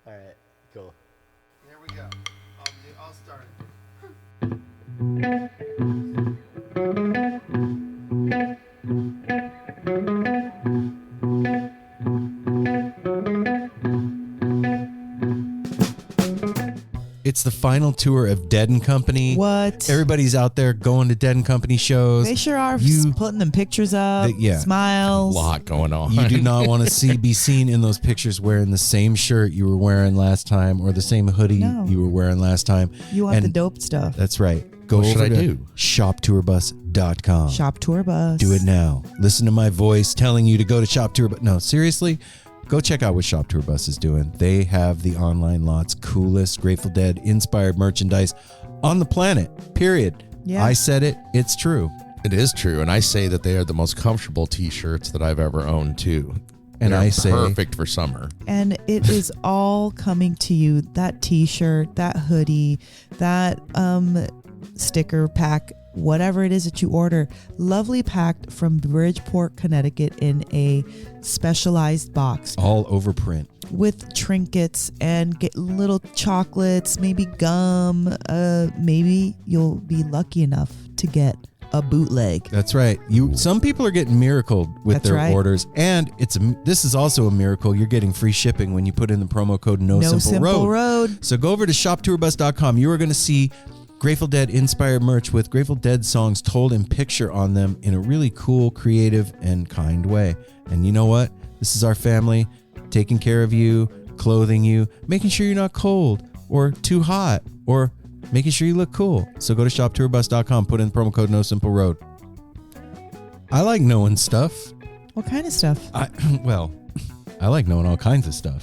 All right, cool. Here we go. I'll start it. It's the final tour of Dead and Company. What? Everybody's out there going to Dead and Company shows. They sure are You- putting them pictures up, yeah. smiles. A lot going on. You do not want to be seen in those pictures wearing the same shirt you were wearing last time or the same hoodie No. you were wearing last time. You want And the dope stuff. That's right. Go What should over I to do? shoptourbus.com. Shop Tour Bus. Do it now. Listen to my voice telling you to go to Shop Tour Bus. No, seriously, go check out what Shop Tour Bus is doing. They have the online lot's coolest Grateful Dead inspired merchandise on the planet, period. Yeah. I said it. It's true. It is true, and I say that they are the most comfortable T-shirts that I've ever owned too. And They're I say perfect for summer. And it is all coming to you. That t-shirt, that hoodie, that sticker pack, whatever it is that you order, lovely packed from Bridgeport, Connecticut in a specialized box all over print. with trinkets and get little chocolates, maybe gum. Maybe you'll be lucky enough to get a bootleg. That's right. Some people are getting miracled with That's their right. orders, and this is also a miracle. You're getting free shipping when you put in the promo code No Simple Road. So go over to shoptourbus.com. You are going to see Grateful Dead inspired merch with Grateful Dead songs told in picture on them in a really cool, creative, and kind way. And you know what? This is our family taking care of you, clothing you, making sure you're not cold or too hot, or making sure you look cool. So go to shoptourbus.com, put in the promo code No Simple Road. I like knowing stuff. What kind of stuff? I like knowing all kinds of stuff.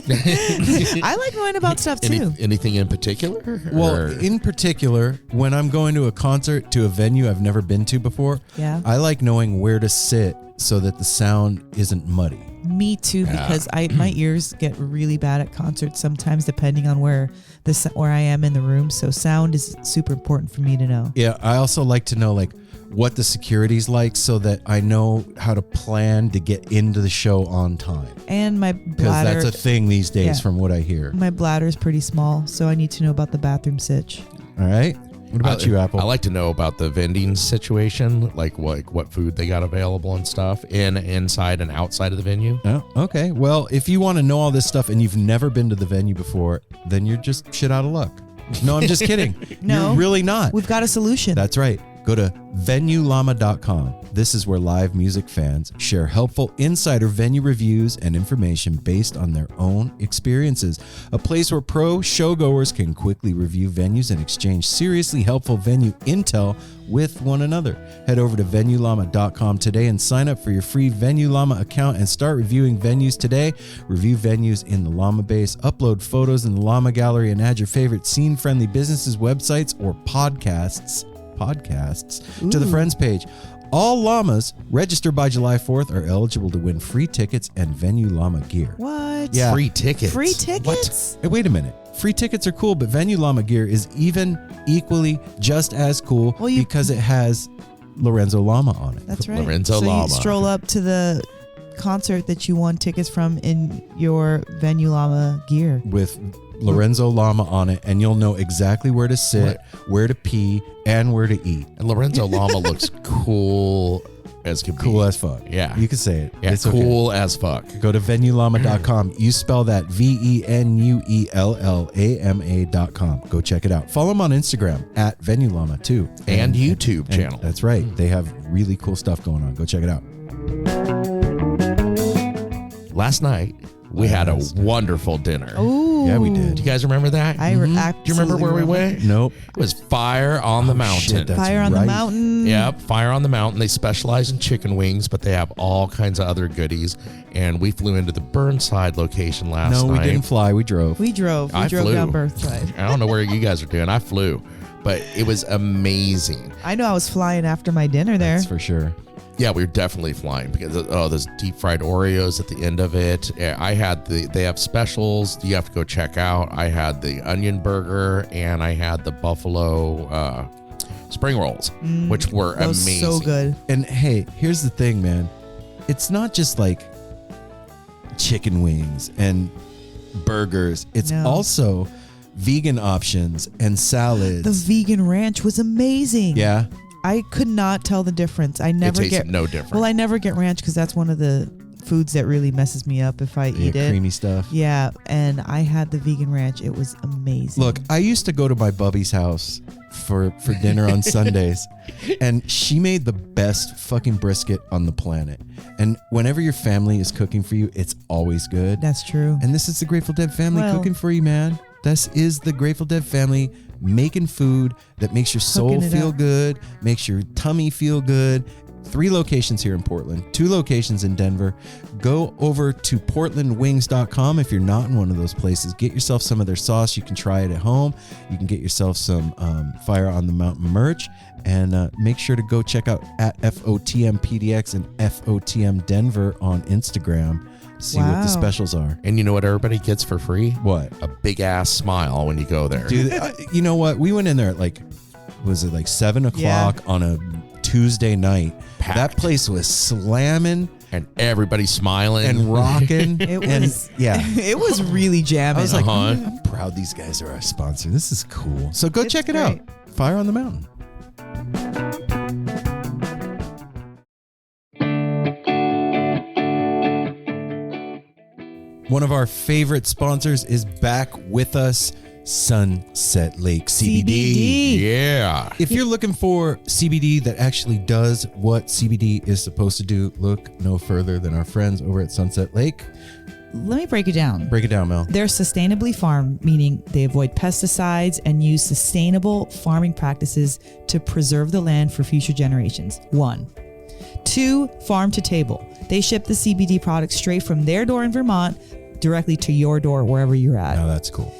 I like knowing about stuff too. Anything in particular? Well, Or- in particular, when I'm going to a concert, to a venue I've never been to before, Yeah. I like knowing where to sit so that the sound isn't muddy. Me too, because my ears get really bad at concerts sometimes, depending on where I am in the room. So sound is super important for me to know. Yeah, I also like to know like what the security's like so that I know how to plan to get into the show on time. And my Because bladder, that's a thing these days Yeah. from what I hear. my bladder is pretty small, so I need to know about the bathroom sitch. All right? What about you, Apple? I like to know about the vending situation, like what food they got available and stuff, inside and outside of the venue. Oh, okay. Well, if you want to know all this stuff and you've never been to the venue before, then you're just shit out of luck. No, I'm just kidding. No. You're really not. We've got a solution. That's right. Go to venuelama.com. This is where live music fans share helpful insider venue reviews and information based on their own experiences. A place where pro showgoers can quickly review venues and exchange seriously helpful venue intel with one another. Head over to venuelama.com today and sign up for your free Venue Llama account and start reviewing venues today. Review venues in the Llama base, upload photos in the Llama gallery, and add your favorite scene-friendly businesses, websites, or podcasts to the Friends page. All llamas registered by July 4th are eligible to win free tickets and Venue Llama gear. What? Yeah. Free tickets. Free tickets? Hey, wait a minute. Free tickets are cool, but Venue Llama gear is equally just as cool because it has Lorenzo Llama on it. That's right. Lorenzo so Llama. you stroll up to the concert that you won tickets from in your Venue Llama gear. With Lorenzo Llama on it, and you'll know exactly where to sit, where to pee, and where to eat. And Lorenzo Llama looks cool as can be. Cool as fuck. Yeah. You can say it. Yeah, it's cool okay. as fuck. Go to venuelama.com. You spell that VENUELLAMA.com. Go check it out. Follow them on Instagram at VenueLlama too. And YouTube channel. That's right. They have really cool stuff going on. Go check it out. Last night, we had a wonderful dinner. Ooh. Yeah, we did. Do you guys remember that? I Do you remember where we went? Nope. It was Fire on the Mountain. shit, that's Fire on the right. Mountain. Yep, Fire on the Mountain. They specialize in chicken wings, but they have all kinds of other goodies. And we flew into the Burnside location last No, night. we didn't fly. We drove. We drove. We I drove flew. down Burnside. I don't know where you guys are doing. I flew, but it was amazing. I know I was flying after my dinner there. That's for sure. Yeah, we were definitely flying because those deep fried Oreos at the end of it. I had they have specials you have to go check out. I had the onion burger and I had the buffalo spring rolls, which were That was amazing. so good. And hey, here's the thing, man. It's not just like chicken wings and burgers. It's No. also vegan options and salads. The vegan ranch was amazing. Yeah. I could not tell the difference. I It never tasted get no different. Well, I never get ranch because that's one of the foods that really messes me up if I eat it. Creamy stuff. Yeah, and I had the vegan ranch. It was amazing. Look, I used to go to my bubby's house for dinner on Sundays, and she made the best fucking brisket on the planet. And whenever your family is cooking for you, it's always good. That's true. And this is the Grateful Dead family Well- cooking for you, man. This is the Grateful Dead family making food that makes your soul Cooking it feel up. good, makes your tummy feel good. 3 locations here in Portland, 2 locations in Denver. Go over to portlandwings.com if you're not in one of those places. Get yourself some of their sauce. You can try it at home. You can get yourself some Fire on the Mountain merch. And make sure to go check out at FOTMPDX and FOTM Denver on Instagram. See what the Wow. specials are. And you know what everybody gets for free? What? A big ass smile when you go there. Dude, you know what? We went in there at was it 7 o'clock on a Tuesday night? Packed. That place was slamming And everybody smiling. and rocking. It and was yeah. it was really jamming. I was like, Uh-huh. I'm proud these guys are our sponsor. This is cool. So go It's check it great. out. Fire on the Mountain. One of our favorite sponsors is back with us, Sunset Lake CBD. Yeah. If you're looking for CBD that actually does what CBD is supposed to do, look no further than our friends over at Sunset Lake. Let me break it down. Break it down, Mel. They're sustainably farmed, meaning they avoid pesticides and use sustainable farming practices to preserve the land for future generations. 1. 2, farm to table. They ship the CBD products straight from their door in Vermont directly to your door wherever you're at. Oh, that's cool.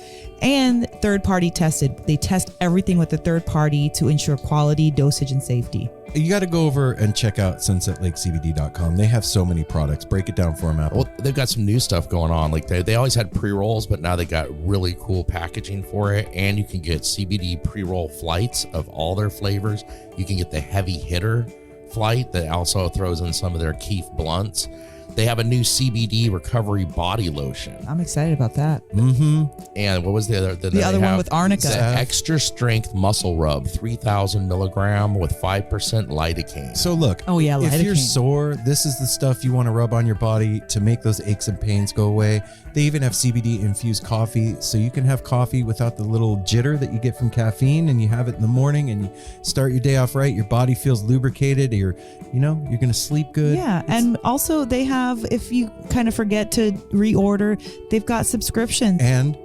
And third party tested. They test everything with a third party to ensure quality, dosage, and safety. You got to go over and check out sunsetlakecbd.com. They have so many products. Break it down for them, Apple. Well, they've got some new stuff going on. Like they always had pre-rolls, but now they got really cool packaging for it. And you can get CBD pre-roll flights of all their flavors. You can get the heavy hitter flight that also throws in some of their Keef blunts. They have a new CBD recovery body lotion. I'm excited about that. Mm-hmm. And what was the other? The other one with arnica. The extra strength muscle rub, 3,000 milligram with 5% lidocaine. So look, Oh, yeah, if you're lidocaine. sore, this is the stuff you want to rub on your body to make those aches and pains go away. They even have CBD infused coffee, so you can have coffee without the little jitter that you get from caffeine, and you have it in the morning and you start your day off right. Your body feels lubricated. You're going to sleep good. Yeah, and also they have, if you kind of forget to reorder, they've got subscriptions. And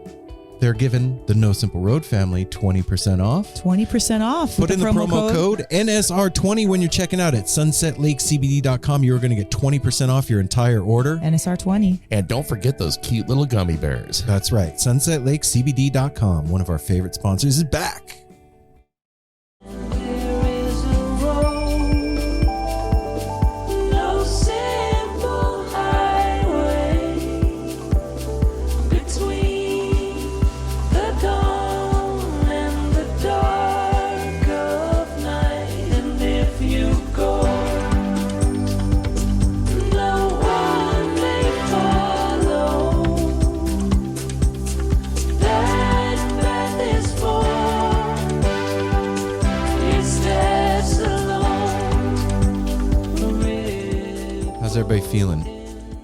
they're giving the No Simple Road family 20% off. 20% off. Put with in the promo code NSR20 when you're checking out at sunsetlakecbd.com. You're going to get 20% off your entire order. NSR20. And don't forget those cute little gummy bears. That's right. sunsetlakecbd.com. One of our favorite sponsors is back. There is a road, no simple highway between the dawn and the dark of night. And if you go, no one may follow. That path is for How's everybody feeling?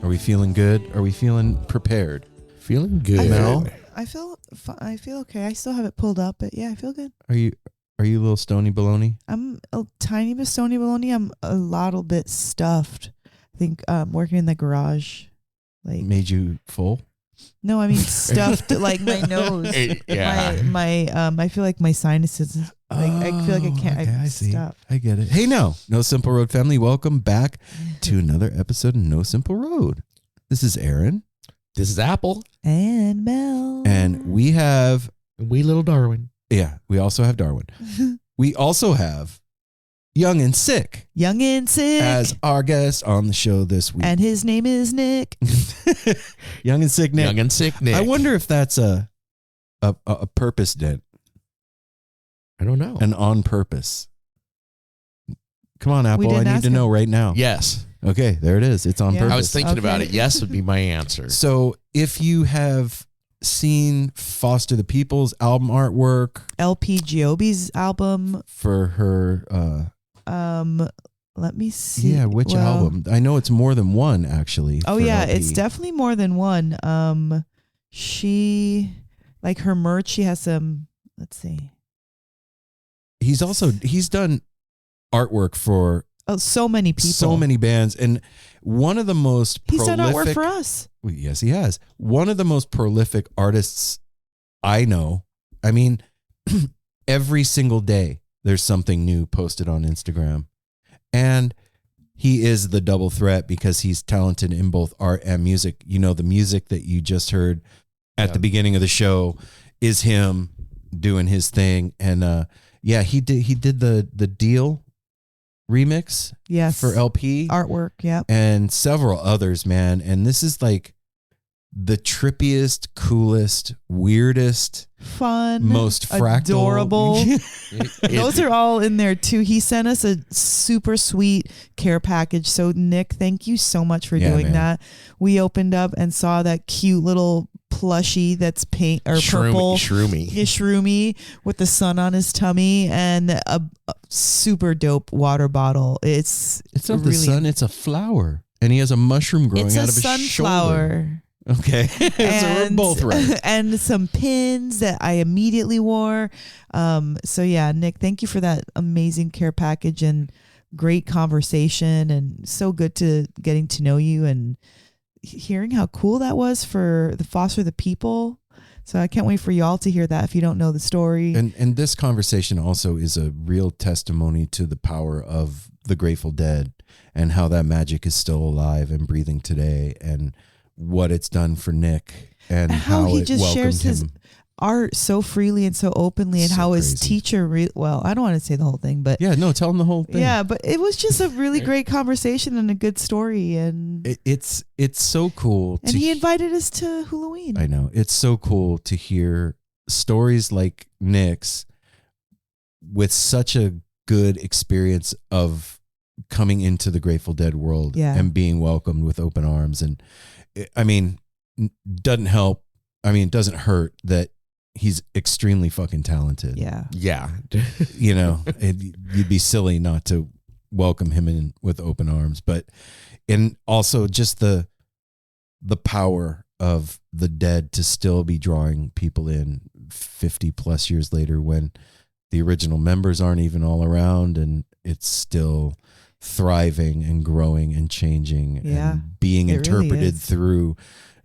Are we feeling good? Are we feeling prepared? Feeling good. Mel? I feel okay. I still have it pulled up, but yeah, I feel good. Are you a little stony baloney? I'm a tiny bit stony baloney. I'm a little bit stuffed. I think working in the garage, like Made you full? no, I mean stuffed like my nose. Yeah. My I feel like my sinuses. Like I feel like I can't. Okay, I'm I see. stuffed. I get it. Hey, No Simple Road family, welcome back to another episode of No Simple Road. This is Aaron, This is Apple. And Mel. and we have, Wee little Darwin. we also have Darwin. We also have Young and Sick Young and Sick. as our guest on the show this week. And his name is Nick. Young and Sick Nick. Young and sick Nick. I wonder if that's a purpose dent, I don't know. an on purpose. Come on, Apple. I didn't need ask to him. know right now. Yes. Okay, there it is. It's on Yeah. purpose. I was thinking about Okay. it. Yes would be my answer. So if you have seen Foster the People's album artwork LP Giobbi's album. for her. Let me see. Yeah, which album? I know it's more than one actually. Oh for yeah, LP. it's definitely more than one. She like her merch. She has some. Let's see. He's done artwork for Oh, so many people. so many bands, and one of the most He's done prolific. artwork for us. Well, yes, he has. One of the most prolific artists I know. I mean, every single day there's something new posted on Instagram. And he is the double threat because he's talented in both art and music. You know, the music that you just heard at the beginning of the show is him doing his thing. And he did the Deal remix Yes. for LP Artwork. Yep. and several others, man. And this is like the trippiest, coolest, weirdest, Fun. most fractal. Adorable. It- Those are all in there too. He sent us a super sweet care package. So Nick, thank you so much for Yeah, doing man. that. We opened up and saw that cute little plushie that's pink or purple. Shroomy. Yeah, shroomy with the sun on his tummy and a super dope water bottle. It's It's not really, the sun, it's a flower. And he has a mushroom growing it's out a of his shoulder. sunflower. Okay. So we're both right. And some pins that I immediately wore. So yeah, Nick, thank you for that amazing care package and great conversation, and so good to getting to know you and hearing how cool that was for the Foster the People. So I can't wait for y'all to hear that if you don't know the story. And this conversation also is a real testimony to the power of the Grateful Dead and how that magic is still alive and breathing today, and what it's done for Nick and how he it just welcomed shares his him. art so freely and so openly, and So how his crazy. teacher well, I don't want to say the whole thing, but Yeah, no, tell him the whole thing. yeah, but it was just a really great conversation and a good story, and It's so cool. and he invited us to Halloween. I know. It's so cool to hear stories like Nick's with such a good experience of coming into the Grateful Dead world Yeah. and being welcomed with open arms. And I mean, doesn't help. I mean, it doesn't hurt that he's extremely fucking talented. Yeah. Yeah. You know, you'd be silly not to welcome him in with open arms, and also just the power of the Dead to still be drawing people in 50 plus years later when the original members aren't even all around, and it's still thriving and growing and changing Yeah, and being it really interpreted is. through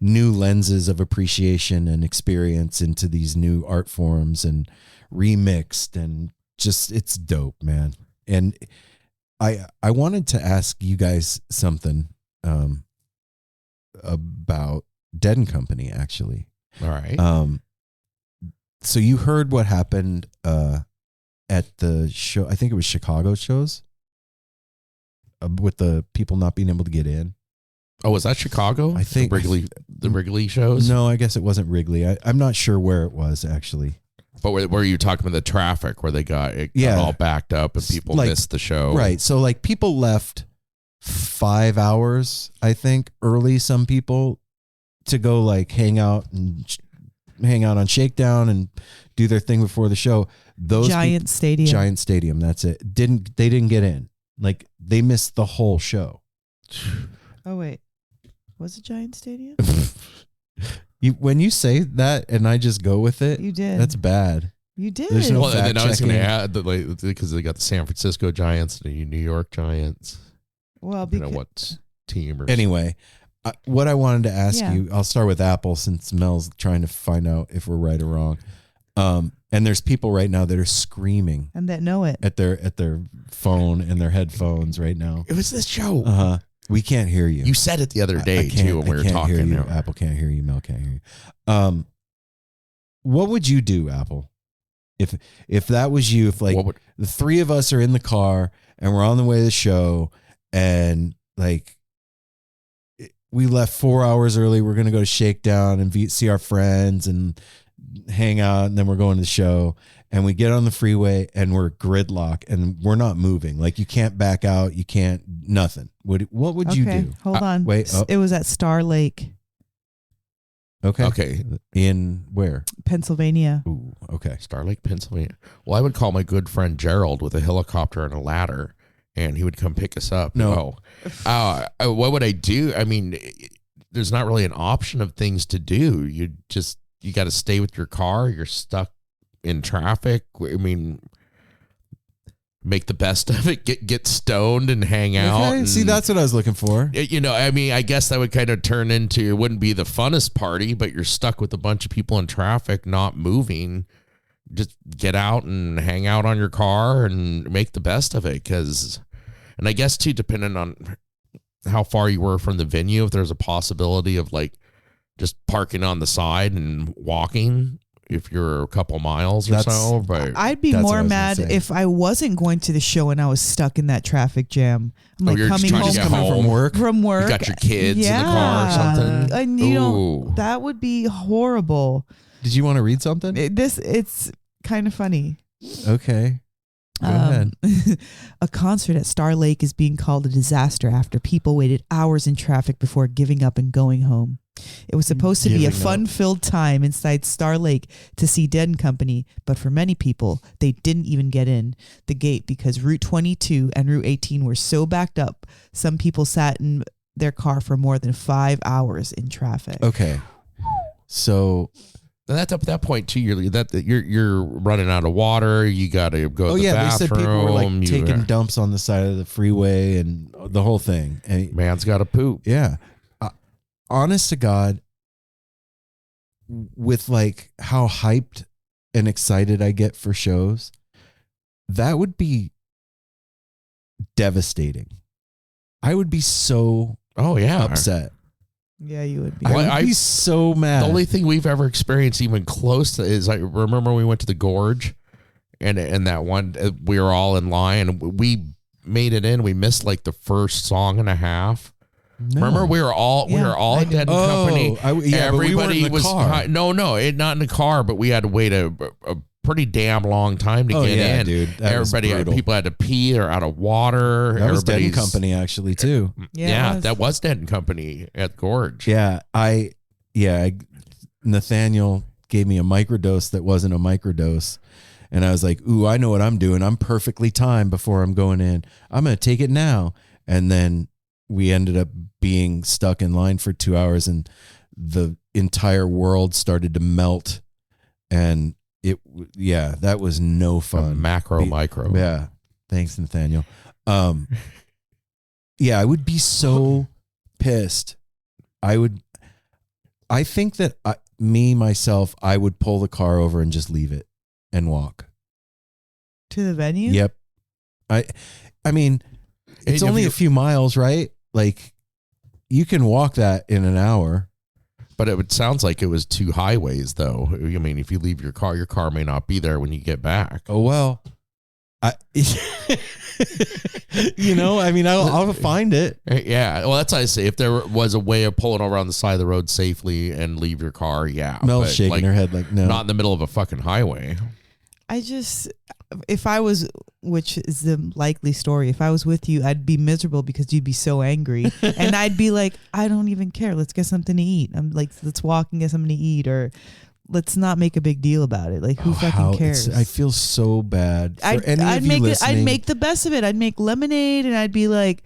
new lenses of appreciation and experience into these new art forms and remixed, and just it's dope, man. And I wanted to ask you guys something about Dead and Company, actually. All right. So you heard what happened at the show, I think it was Chicago shows, with the people not being able to get in. Oh, was that Chicago? I think- the Wrigley shows. No, I guess it wasn't Wrigley. I'm not sure where it was actually. But were you talking about the traffic where it got Yeah. all backed up and people Like- missed the show? Right. So like people left 5 hours, I think, early, some people, to go like hang out on Shakedown and do their thing before the show. Those Giant Stadium. Giant Stadium, that's it. They didn't get in. Like they missed the whole show. Oh wait, was it Giant Stadium? When you say that and I just go with it, You did. that's bad. You did. There's no Well, and then I was going to fact-checking. add that, because they got the San Francisco Giants and the New York Giants. Well, You know because what team or Anyway, what I wanted to ask Yeah. you, I'll start with Apple since Mel's trying to find out if we're right or wrong. And there's people right now that are screaming and that know it. at their phone and their headphones right now. It was this show. Uh-huh. We can't hear you. You said it the other I day can't- too when we I were can't talking. hear you. you know. Apple can't hear you. Mel can't hear you. What would you do, Apple? If that was you, if like What would- the three of us are in the car and we're on the way to the show and like we left 4 hours early, we're going to go to Shakedown and see our friends and hang out, and then we're going to the show, and we get on the freeway and we're gridlock and we're not moving. Like you can't back out. You can't, nothing. What would you Okay, do? hold on. wait, oh. It was at Star Lake. Okay. Okay. In where? Pennsylvania. Ooh, okay. Star Lake, Pennsylvania. Well, I would call my good friend Gerald with a helicopter and a ladder, and he would come pick us up. No. What would I do? I mean, there's not really an option of things to do. You got to stay with your car. You're stuck in traffic. I mean, make the best of it. Get stoned and hang out. Okay. And, See, that's what I was looking for. I mean, I guess that would kind of turn into, it wouldn't be the funnest party, but you're stuck with a bunch of people in traffic, not moving. Just get out and hang out on your car and make the best of it. And I guess too, depending on how far you were from the venue, if there's a possibility of like just parking on the side and walking, if you're a couple miles or so. But I'd be That's what I more was mad gonna say. if I wasn't going to the show and I was stuck in that traffic jam. I'm like you're just coming trying to home get Coming home. from work. from work. you got your kids in the car or something. And you know, Ooh. that would be horrible. Did you want to read something? It's kind of funny. Okay. Go ahead. A concert at Star Lake is being called a disaster after people waited hours in traffic before giving up and going home. It was supposed to be a Giving up. fun-filled time inside Star Lake to see Dead & Company, but for many people, they didn't even get in the gate because Route 22 and Route 18 were so backed up, some people sat in their car for more than 5 hours in traffic. Okay. So, And that's up at that point too. You're running out of water. You got to go to the they bathroom. said people were like You- taking dumps on the side of the freeway and the whole thing. And man's got to poop. yeah. Honest to God, with like how hyped and excited I get for shows, that would be devastating. I would be so Oh yeah. upset. Yeah, you would be. I Well, would be so mad. The only thing we've ever experienced even close to is I remember we went to the Gorge, and that one we were all in line and we made it in. We missed like the first song and a half. No. Remember we were all I at Dead Oh, Company. but we weren't in the was car. no, not in the car, but we had to wait a pretty damn long time to Oh, get yeah, in. dude. That was brutal. People had to pee or out of water. That was Dead Everybody's- Company actually too. Yeah, it was. that was Dead Company at Gorge. Yeah, Nathaniel gave me a microdose that wasn't a microdose. And I was like, ooh, I know what I'm doing. I'm perfectly timed before I'm going in. I'm going to take it now. And then we ended up being stuck in line for 2 hours and the entire world started to melt. And that was no fun. Micro. Yeah. Thanks, Nathaniel. Yeah, I would be so pissed. I think that myself, I would pull the car over and just leave it and walk. To the venue? Yep. I mean, it's Hey, only if a few miles, right? Like you can walk that in an hour. But sounds like it was two highways, though. I mean, if you leave your car may not be there when you get back. Oh, well, I mean, I'll find it. Yeah, well, that's what I say. If there was a way of pulling around the side of the road safely and leave your car, yeah. Mel's but, shaking like, her head like, no. not in the middle of a fucking highway. If I was, which is the likely story, if I was with you, I'd be miserable because you'd be so angry. And I'd be like, I don't even care. Let's get something to eat. I'm like, let's walk and get something to eat, or let's not make a big deal about it. Like, who fucking cares? I feel so bad for any of you listening. I'd make the best of it. I'd make lemonade and I'd be like,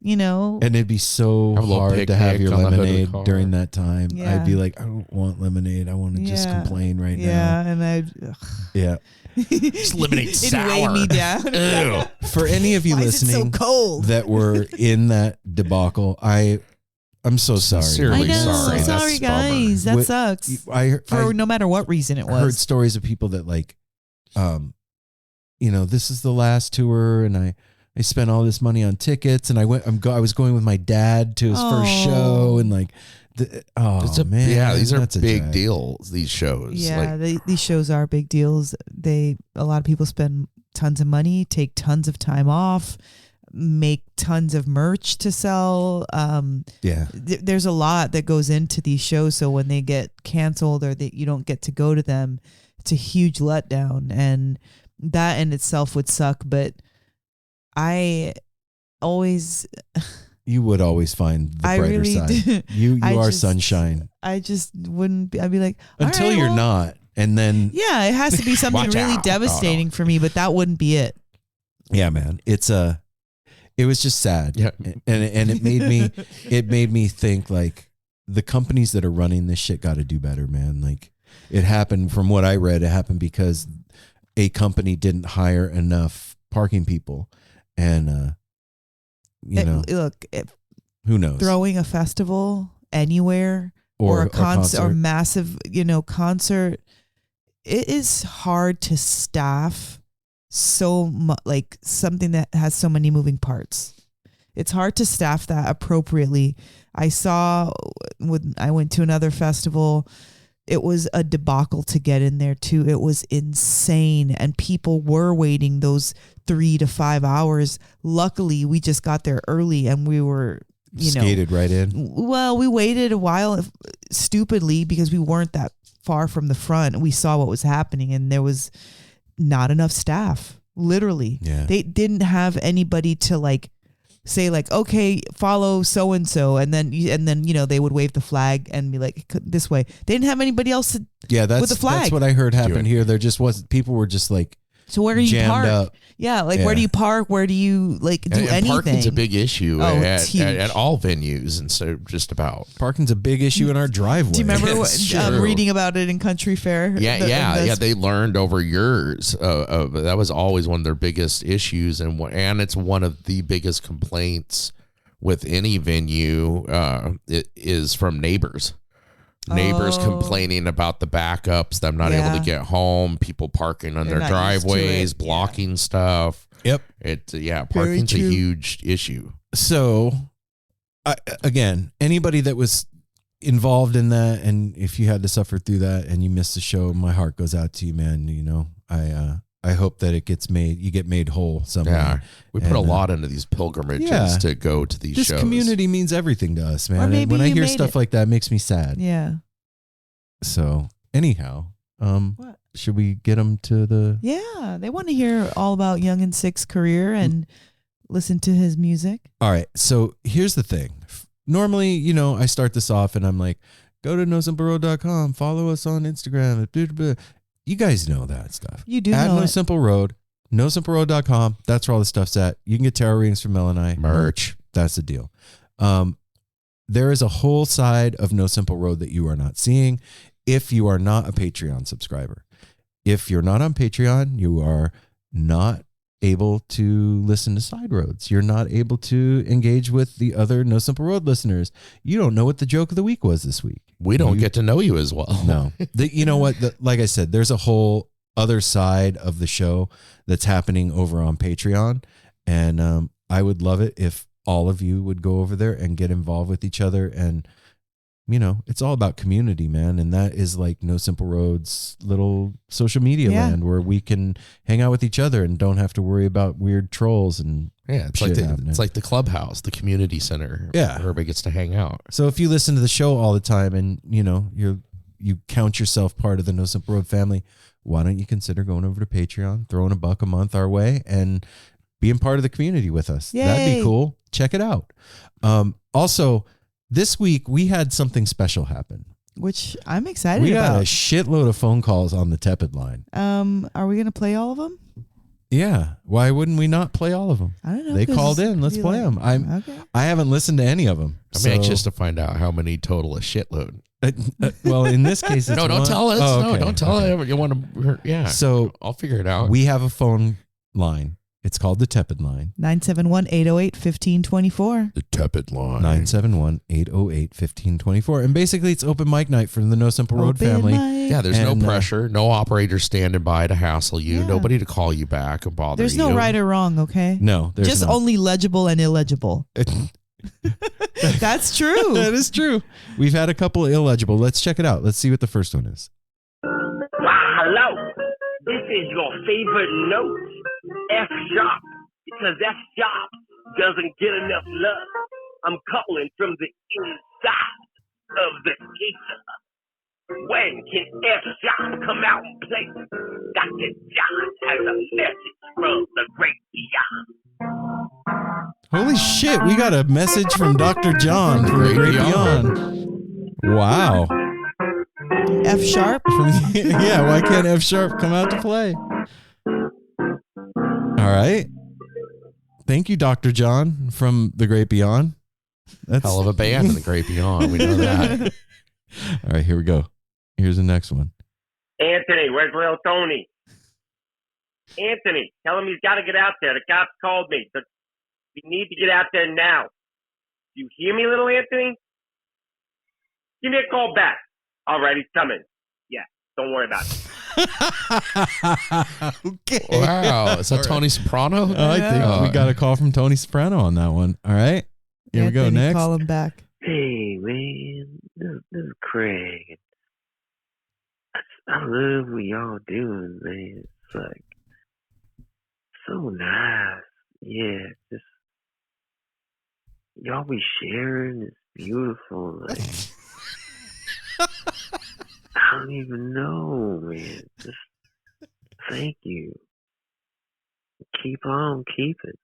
and it'd be so Have a little hard to have picnic your on the hood of the lemonade car. during that time. Yeah. I'd be like, I don't want lemonade. I want to just Yeah. complain right yeah, now. and I'd Yeah. Just lemonade it'd sour. weigh me down. Ew. For any of you Why is it so listening cold? that were in that debacle, I'm so sorry. Sincerely I know. sorry. That's Sorry, a bummer. guys. That What- sucks. I For no matter what reason it heard was. stories of people that like, this is the last tour, and I spent all this money on tickets, and I was going with my dad to his first show, and like, man, these are that's a big drag. deals. These shows. Yeah, Like, these shows are big deals. A lot of people spend tons of money, take tons of time off, make tons of merch to sell. Yeah, There's a lot that goes into these shows. So when they get canceled or that you don't get to go to them, it's a huge letdown, and that in itself would suck. But I always, You would always find the I brighter really side. do. You I are just- sunshine I just wouldn't be. I'd be like, all until right, you're well, not, and then Yeah, it has to be something Watch really out. devastating for me, but that wouldn't be it. yeah, man. It was just sad. Yeah. And it made me think like the companies that are running this shit got to do better, man. Like it happened from what I read, it happened because a company didn't hire enough parking people, and Look, who knows? throwing a festival anywhere or a concert or massive, concert, it is hard to staff so much, like something that has so many moving parts. It's hard to staff that appropriately. I saw when I went to another festival, it was a debacle to get in there too. It was insane, and people were waiting those 3 to 5 hours. Luckily, we just got there early, and we were, skated right in. Well, we waited a while stupidly because we weren't that far from the front. We saw what was happening, and there was not enough staff. Literally, Yeah. they didn't have anybody to like say like, okay, follow so and so, and then they would wave the flag and be like this way. They didn't have anybody else to. Yeah, that's with the flag. that's what I heard happen here. There just wasn't. People were just like So where do you jammed park? up. Yeah, like where do you park? Where do you like do And anything? parking's a big issue Oh, it's huge. at all venues, and so just about. Parking's a big issue in our driveway. Do you remember It's true. reading about it in Country Fair? Yeah. They learned over years. That was always one of their biggest issues, and it's one of the biggest complaints with any venue. It is from neighbors. Neighbors Oh. complaining about the backups, them not able Yeah. to get home, people parking on They're their not used to driveways, it. blocking stuff. Yep. Parking's a true. huge issue. So, again, anybody that was involved in that, and if you had to suffer through that and you missed the show, my heart goes out to you, man. I hope that it gets made. You get made whole somehow. Yeah, we put a And, lot into these pilgrimages yeah. to go to these This shows. community means everything to us, Or man. And maybe when I you hear made stuff it. like that, it makes me sad. Yeah. So, anyhow, What? should we get them to the? Yeah, they want to hear all about Young and Sick's career and listen to his music. All right. So here's the thing. Normally, I start this off and I'm like, go to nosimpleroad.com, follow us on Instagram. Blah, blah, blah. You guys know that stuff. You do At know No it. Simple Road, nosimpleroad.com. That's where all the stuff's at. You can get tarot readings from Mel and I. Merch. That's the deal. There is a whole side of No Simple Road that you are not seeing if you are not a Patreon subscriber. If you're not on Patreon, you are not able to listen to Side Roads. You're not able to engage with the other No Simple Road listeners. You don't know what the joke of the week was this week. We don't get to know you as well. No. You know what? Like I said, there's a whole other side of the show that's happening over on Patreon. And I would love it if all of you would go over there and get involved with each other. And, it's all about community, man. And that is like No Simple Road's little social media Yeah. land where we can hang out with each other and don't have to worry about weird trolls. And Yeah, it's shit happening. it's like the clubhouse, the community center. Yeah. where everybody gets to hang out. So if you listen to the show all the time and, you count yourself part of the No Simple Road family, why don't you consider going over to Patreon, throwing $1 a month our way and being part of the community with us? That'd be Yay. cool. Check it out. Also, this week we had something special happen. Which I'm excited We got a about. shitload of phone calls on the Tepid line. Are we gonna play all of them? Yeah. Why wouldn't we not play all of them? I don't know. They 'cause called in. Let's we play them. Okay. I haven't listened to any of them. I'm anxious to find out how many total a shitload. Well, in this case, it's No, don't one- tell us. Oh, No, okay, don't tell okay. us. You want to? Yeah. So I'll figure it out. we have a phone line. It's called the Tepid line. 971-808-1524. the tepid line. 971-808-1524. And basically, it's open mic night for the No Simple Road Open family. mic. Yeah, there's And, no pressure, no operator standing by to hassle you, Yeah. nobody to call you back and bother There's you. no right or wrong, okay? No, there's Just not. only legible and illegible. That's true. That is true. We've had a couple illegible. Let's check it out. Let's see what the first one is. Hello, this is your favorite note, F sharp, because F sharp doesn't get enough love. I'm calling from the inside of the ether. When can F sharp come out and play? Dr. John has a message from the great beyond. Holy shit, we got a message from Dr. John from the Great Beyond. Wow. F sharp. Yeah, why can't F sharp come out to play? All right. Thank you, Dr. John from the Great Beyond. That's Hell of a band in the Great Beyond. We know that. All right, here we go. Here's the next one. Anthony, where's little Tony? Anthony, tell him he's got to get out there. The cops called me. You need to get out there now. You hear me, little Anthony? Give me a call back. All right, he's coming. Yeah, don't worry about it. Okay. Wow. Is that Tony Soprano? I think we got a call from Tony Soprano on that one. All right. Here we go. Anthony, Next. call him back. Hey, man. This is Craig. I love what y'all doing, man. It's like so nice. Yeah, just y'all be sharing. It's beautiful. Like, I don't even know, man. Just thank you. Keep on keeping.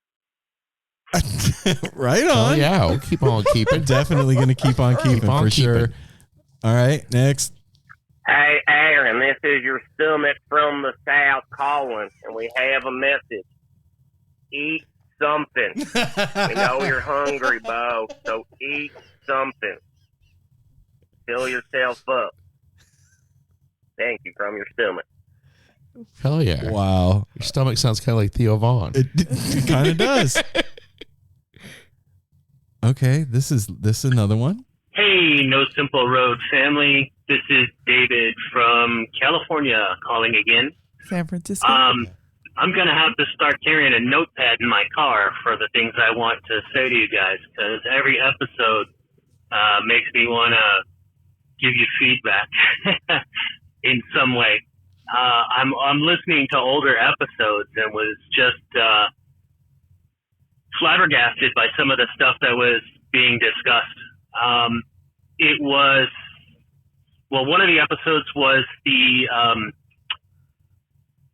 Right Oh, on. yeah. We'll keep on keeping. Definitely going to keep on keeping Keep on for sure. keeping. All right. Next. Hey, Aaron, this is your stomach from the South calling, and we have a message. Eat something. We know you're hungry, Bo, so eat something. Fill yourself up. Thank you from your stomach. Hell yeah. Wow. Your stomach sounds kind of like Theo Vaughn. It kind of does. Okay. This is another one. Hey, No Simple Road family. This is David from California calling again. San Francisco. I'm going to have to start carrying a notepad in my car for the things I want to say to you guys, because every episode makes me want to give you feedback in some way. I'm listening to older episodes and was just flabbergasted by some of the stuff that was being discussed. It was, well, one of the episodes was the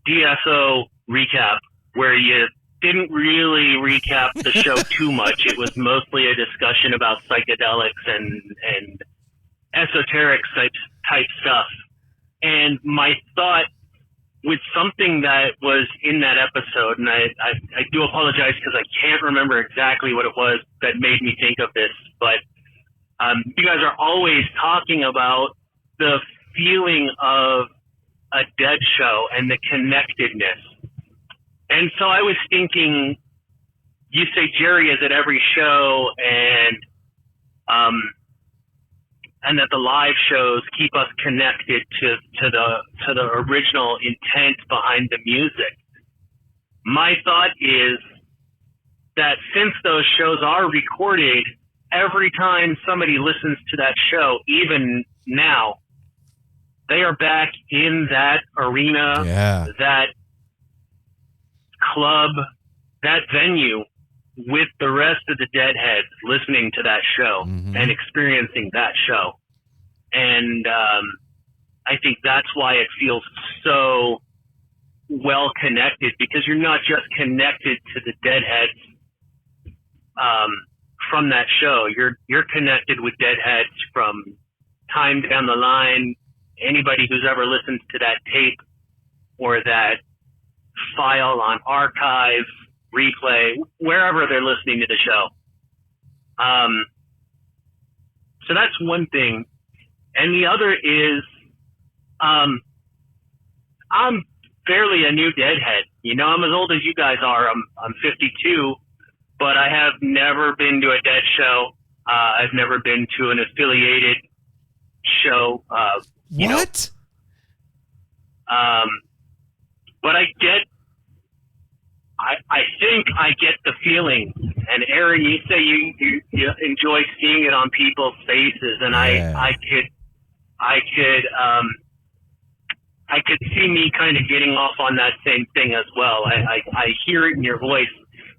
DSO recap, where you didn't really recap the show too much. It was mostly a discussion about psychedelics and esoteric type stuff. And my thought with something that was in that episode, and I do apologize because I can't remember exactly what it was that made me think of this, but you guys are always talking about the feeling of a dead show and the connectedness. And so I was thinking, you say Jerry is at every show, and that the live shows keep us connected to the original intent behind the music. My thought is that since those shows are recorded, every time somebody listens to that show, even now, they are back in that arena, Yeah. that club, that venue with the rest of the Deadheads listening to that show and experiencing that show. And I think that's why it feels so well connected, because you're not just connected to the Deadheads from that show. You're connected with Deadheads from time down the line. Anybody who's ever listened to that tape or that file on archive, replay, wherever they're listening to the show. So that's one thing. And the other is, I'm fairly a new Deadhead. You know, I'm as old as you guys are. I'm 52, but I have never been to a Dead show. I've never been to an affiliated show. What? But I think I get the feeling. And Aaron, you say you enjoy seeing it on people's faces, and Yeah. I could see me kind of getting off on that same thing as well. I hear it in your voice,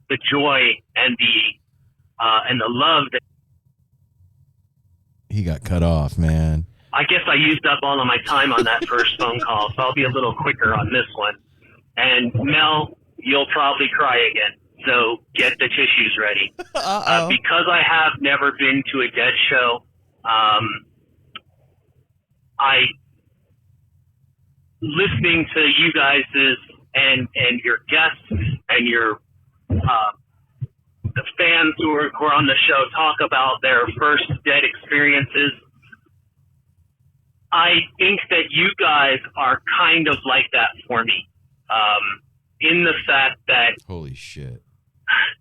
the joy and the love that. He got cut off, man. I guess I used up all of my time on that first phone call, so I'll be a little quicker on this one. And Mel, you'll probably cry again. So get the tissues ready. Uh-oh. Because I have never been to a Dead show, I listening to you guys and your guests and your the fans who are on the show talk about their first Dead experiences. I think that you guys are kind of like that for me, in the fact that, Holy shit.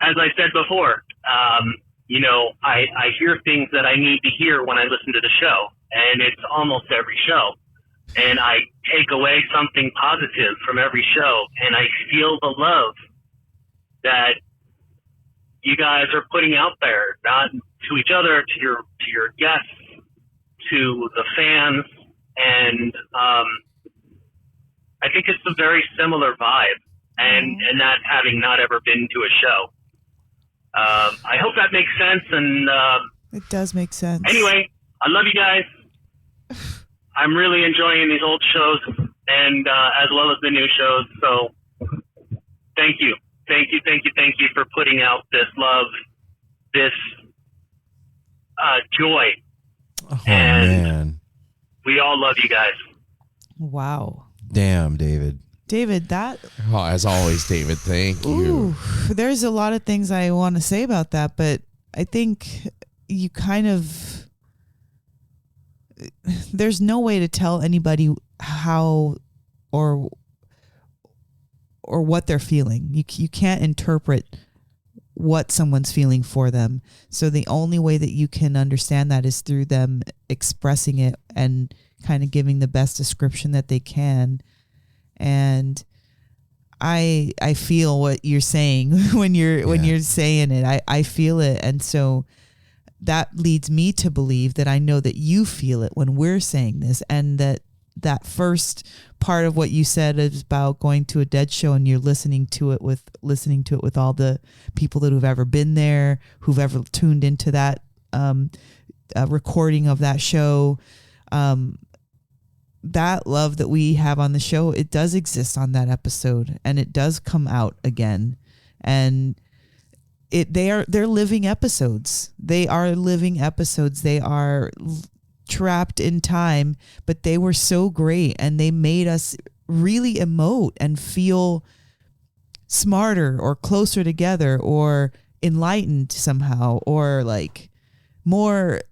as I said before, you know, I hear things that I need to hear when I listen to the show, and it's almost every show. And I take away something positive from every show, and I feel the love that you guys are putting out there, not to each other, to your guests, to the fans, and I think it's a very similar vibe, and that having not ever been to a show. I hope that makes sense, and It does make sense. anyway, I love you guys. I'm really enjoying these old shows, and as well as the new shows, so thank you. Thank you for putting out this love, this joy. Oh, And man. we all love you guys. Wow. Damn, David. David, that Oh, as always, David, thank you. ooh, there's a lot of things I want to say about that, but I think you kind of there's no way to tell anybody how or what they're feeling. You can't interpret what someone's feeling for them. So the only way that you can understand that is through them expressing it and kind of giving the best description that they can. And I feel what you're saying when you're saying it. I feel it. And so that leads me to believe that I know that you feel it when we're saying this, and that first part of what you said is about going to a Dead show and you're listening to it with all the people that have ever been there, who've ever tuned into that recording of that show. That love that we have on the show, it does exist on that episode, and it does come out again. And they're living episodes. They are living episodes. They are trapped in time, but they were so great, and they made us really emote and feel smarter or closer together or enlightened somehow, or like more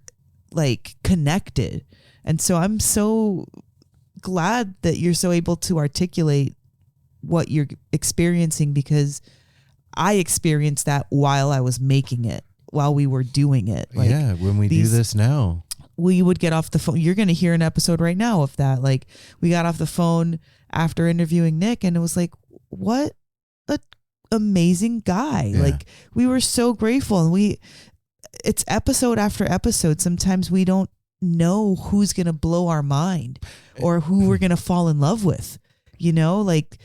like connected. And so I'm so glad that you're so able to articulate what you're experiencing, because I experienced that while I was making it, while we were doing it. Like, yeah, when we do this now. we would get off the phone. You're going to hear an episode right now of that. Like, we got off the phone after interviewing Nick, and it was like, what a amazing guy. Yeah. Like, we were so grateful, and it's episode after episode. Sometimes we don't know who's going to blow our mind or who we're going to fall in love with, you know, like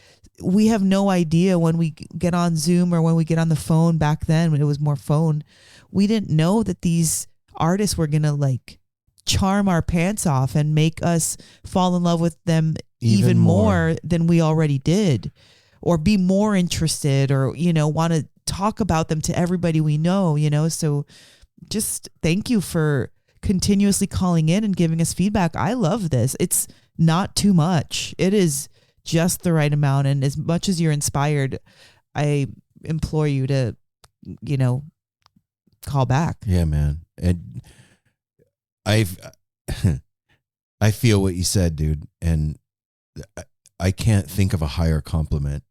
we have no idea when we get on Zoom or when we get on the phone. Back then when it was more phone, we didn't know that these artists were going to like charm our pants off and make us fall in love with them even more than we already did, or be more interested, or, you know, want to talk about them to everybody we know, you know. So just thank you for continuously calling in and giving us feedback. I love this. It's not too much. It is just the right amount. And as much as you're inspired, I implore you to, you know, call back. Yeah, man. And I feel what you said, dude. And I can't think of a higher compliment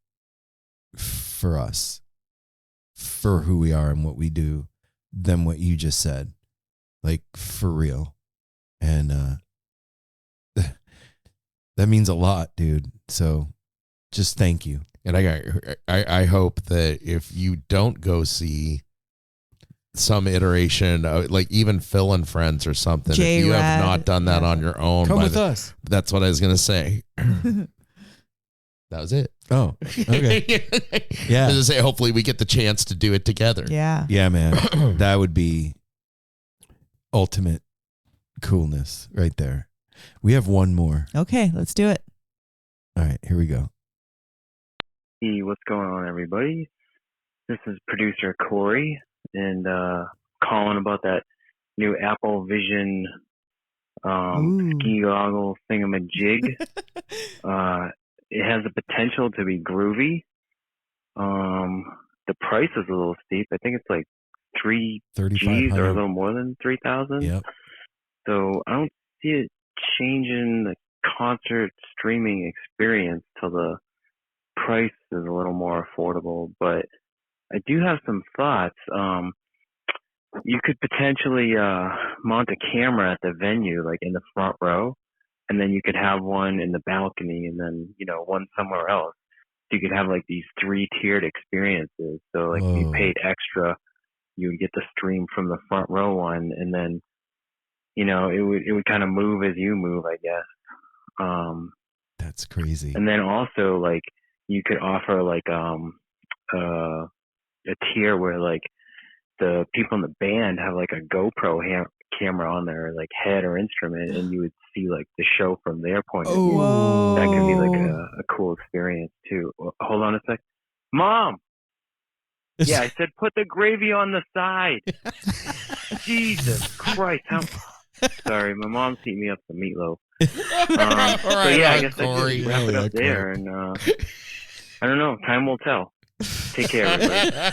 for us, for who we are and what we do, than what you just said. Like, for real. And that means a lot, dude. So just thank you. And I hope that if you don't go see some iteration of, like, even Phil and Friends or something, if you have not done that on your own, Come with us. That's what I was gonna say. That was it. Oh, okay. Yeah. I was gonna say, hopefully we get the chance to do it together. Yeah. Yeah, man. That would be ultimate coolness right there. We have one more. Okay, let's do it. All right, here we go. Hey, what's going on, everybody? This is producer Corey, and calling about that new Apple Vision ski goggle thingamajig. It has the potential to be groovy. The price is a little steep. I think it's like 3 G's or a 3,500. little more than 3,000. Yep. So I don't see it changing the concert streaming experience till the price is a little more affordable. But I do have some thoughts. You could potentially mount a camera at the venue, like in the front row, and then you could have one in the balcony, and then one somewhere else. So you could have like these 3-tiered experiences. So like if you Whoa. paid extra, you would get the stream from the front row one, and then it would kind of move as you move, I guess. That's crazy. And then also like you could offer like a tier where like the people in the band have like a GoPro camera on their like head or instrument, and you would see like the show from their point of view. Whoa. That could be like a cool experience too. Hold on a sec. Mom! Yeah, I said put the gravy on the side. Jesus Christ. Sorry, my mom's heating me up some meatloaf. So yeah, I guess I Corey. just wrap it up there, and I don't know. Time will tell. Take care, everybody. I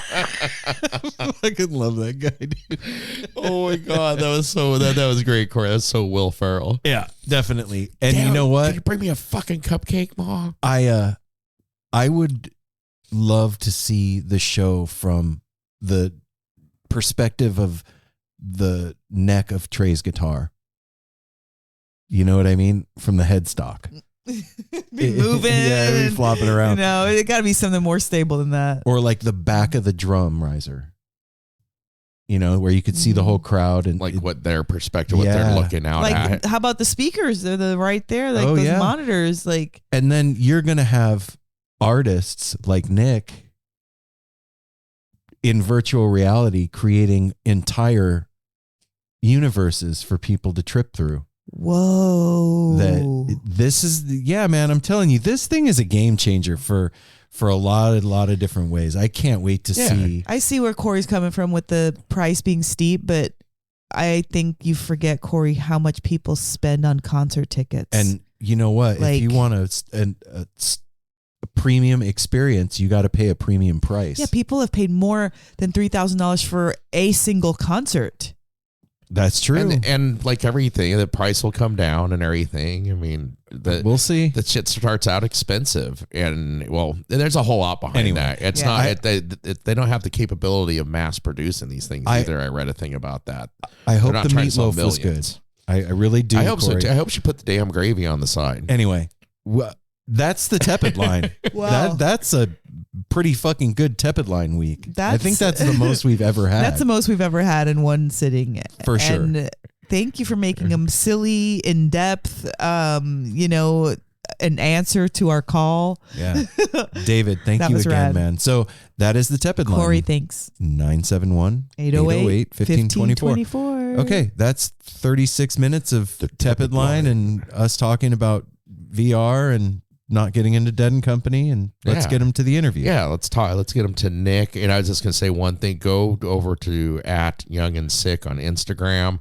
fucking love that guy, dude. Oh my God, that was great, Corey. That's so Will Ferrell. Yeah, definitely. And Damn, you know what? Can you bring me a fucking cupcake, Mom? I would love to see the show from the perspective of the neck of Trey's guitar. You know what I mean? From the headstock. Be moving. Yeah, be flopping around. No, it got to be something more stable than that. Or like the back of the drum riser. Where you could see the whole crowd and Like what their perspective, what they're looking out Like, at. how about the speakers? They're right there, like Oh, those yeah. monitors. Like, And then you're going to have artists like Nick in virtual reality creating entire universes for people to trip through. whoa. That this is, man, I'm telling you, this thing is a game changer for a lot of different ways. I can't wait to see. I see where Corey's coming from with the price being steep, but I think you forget, Corey, how much people spend on concert tickets. And you know what? Like- if you want a premium experience, you got to pay a premium price. yeah, people have paid more than $3,000 for a single concert. That's true. And like everything, the price will come down and everything. I mean, We'll see. The shit starts out expensive, and well, there's a whole lot behind Anyway, that. It's yeah. not they don't have the capability of mass producing these things either. I read a thing about that. I hope They're the not trying to sell meatloaf was good. millions. I really do. I hope so Corey. too. I hope she put the damn gravy on the side. Anyway, that's the tepid line. Wow. That's a pretty fucking good tepid line week. I think That's- that's the most we've ever had. That's the most we've ever had in one sitting. For sure. And thank you for making them silly, in depth, an answer to our call. Yeah. David, thank That you was again, rad. man. So that is the tepid line. Corey, thanks. 971 808 1524. Okay, that's 36 minutes of tepid line and us talking about VR and not getting into Dead and Company, and let's Yeah. get them to the interview. Yeah, let's talk. Let's get them to Nick. And I was just gonna say one thing. Go over to @YoungAndSick on Instagram.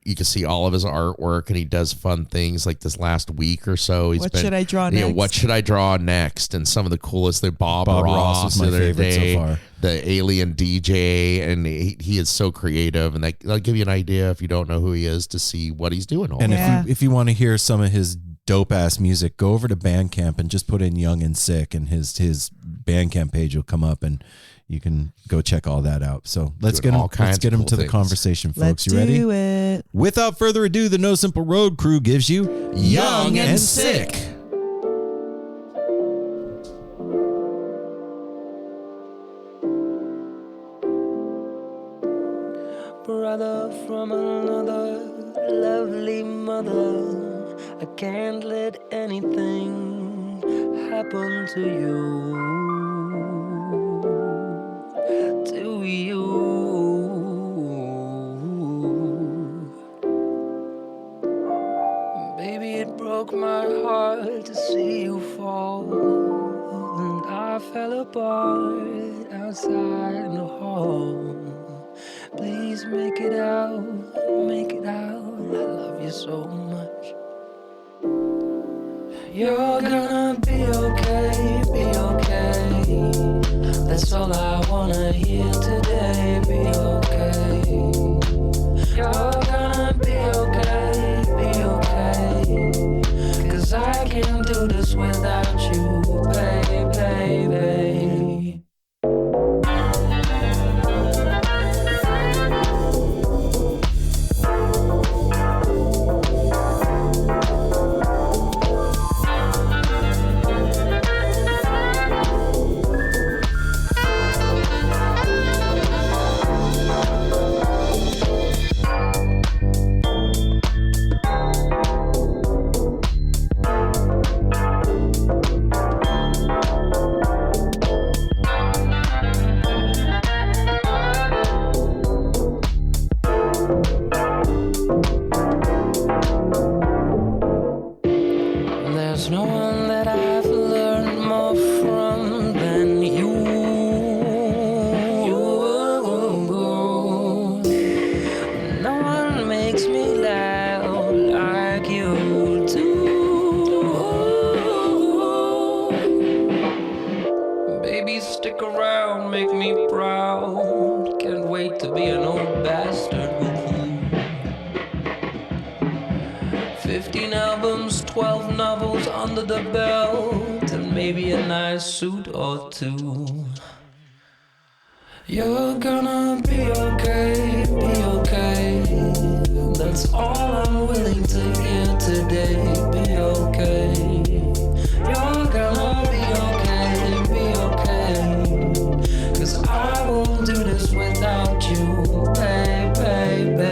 You can see all of his artwork, and he does fun things like this last week or so. What should I draw next? What should I draw next? And some of the coolest. The Bob Ross was my the other favorite so day, far. the Alien DJ, and he is so creative. And that'll give you an idea if you don't know who he is to see what he's doing. And Yeah. if you want to hear some of his dope ass music, go over to Bandcamp and just put in Young and Sick, and his Bandcamp page will come up, and you can go check all that out. So let's Doing get him. all kinds Let's get of him cool to the things. conversation, folks. Let's You ready? do it. Without further ado, the No Simple Road crew gives you Young and Sick. Brother from another lovely mother, I can't let anything happen to you. To you. Baby, it broke my heart to see you fall, and I fell apart outside the hall. Please make it out, make it out. I love you so much. You're gonna be okay, be okay. That's all I wanna hear today, be okay. You're gonna be okay, be okay. 'Cause I can't do this without you, baby. There's no one that I've learned more from than you. No one makes me laugh like you do. Baby, stick around, make me proud. Can't wait to be an old bastard with you. 15 albums, 12 novels under the belt, and maybe a nice suit or two. You're gonna be okay, be okay. That's all I'm willing to hear today, be okay. You're gonna be okay. 'Cause I won't do this without you, baby.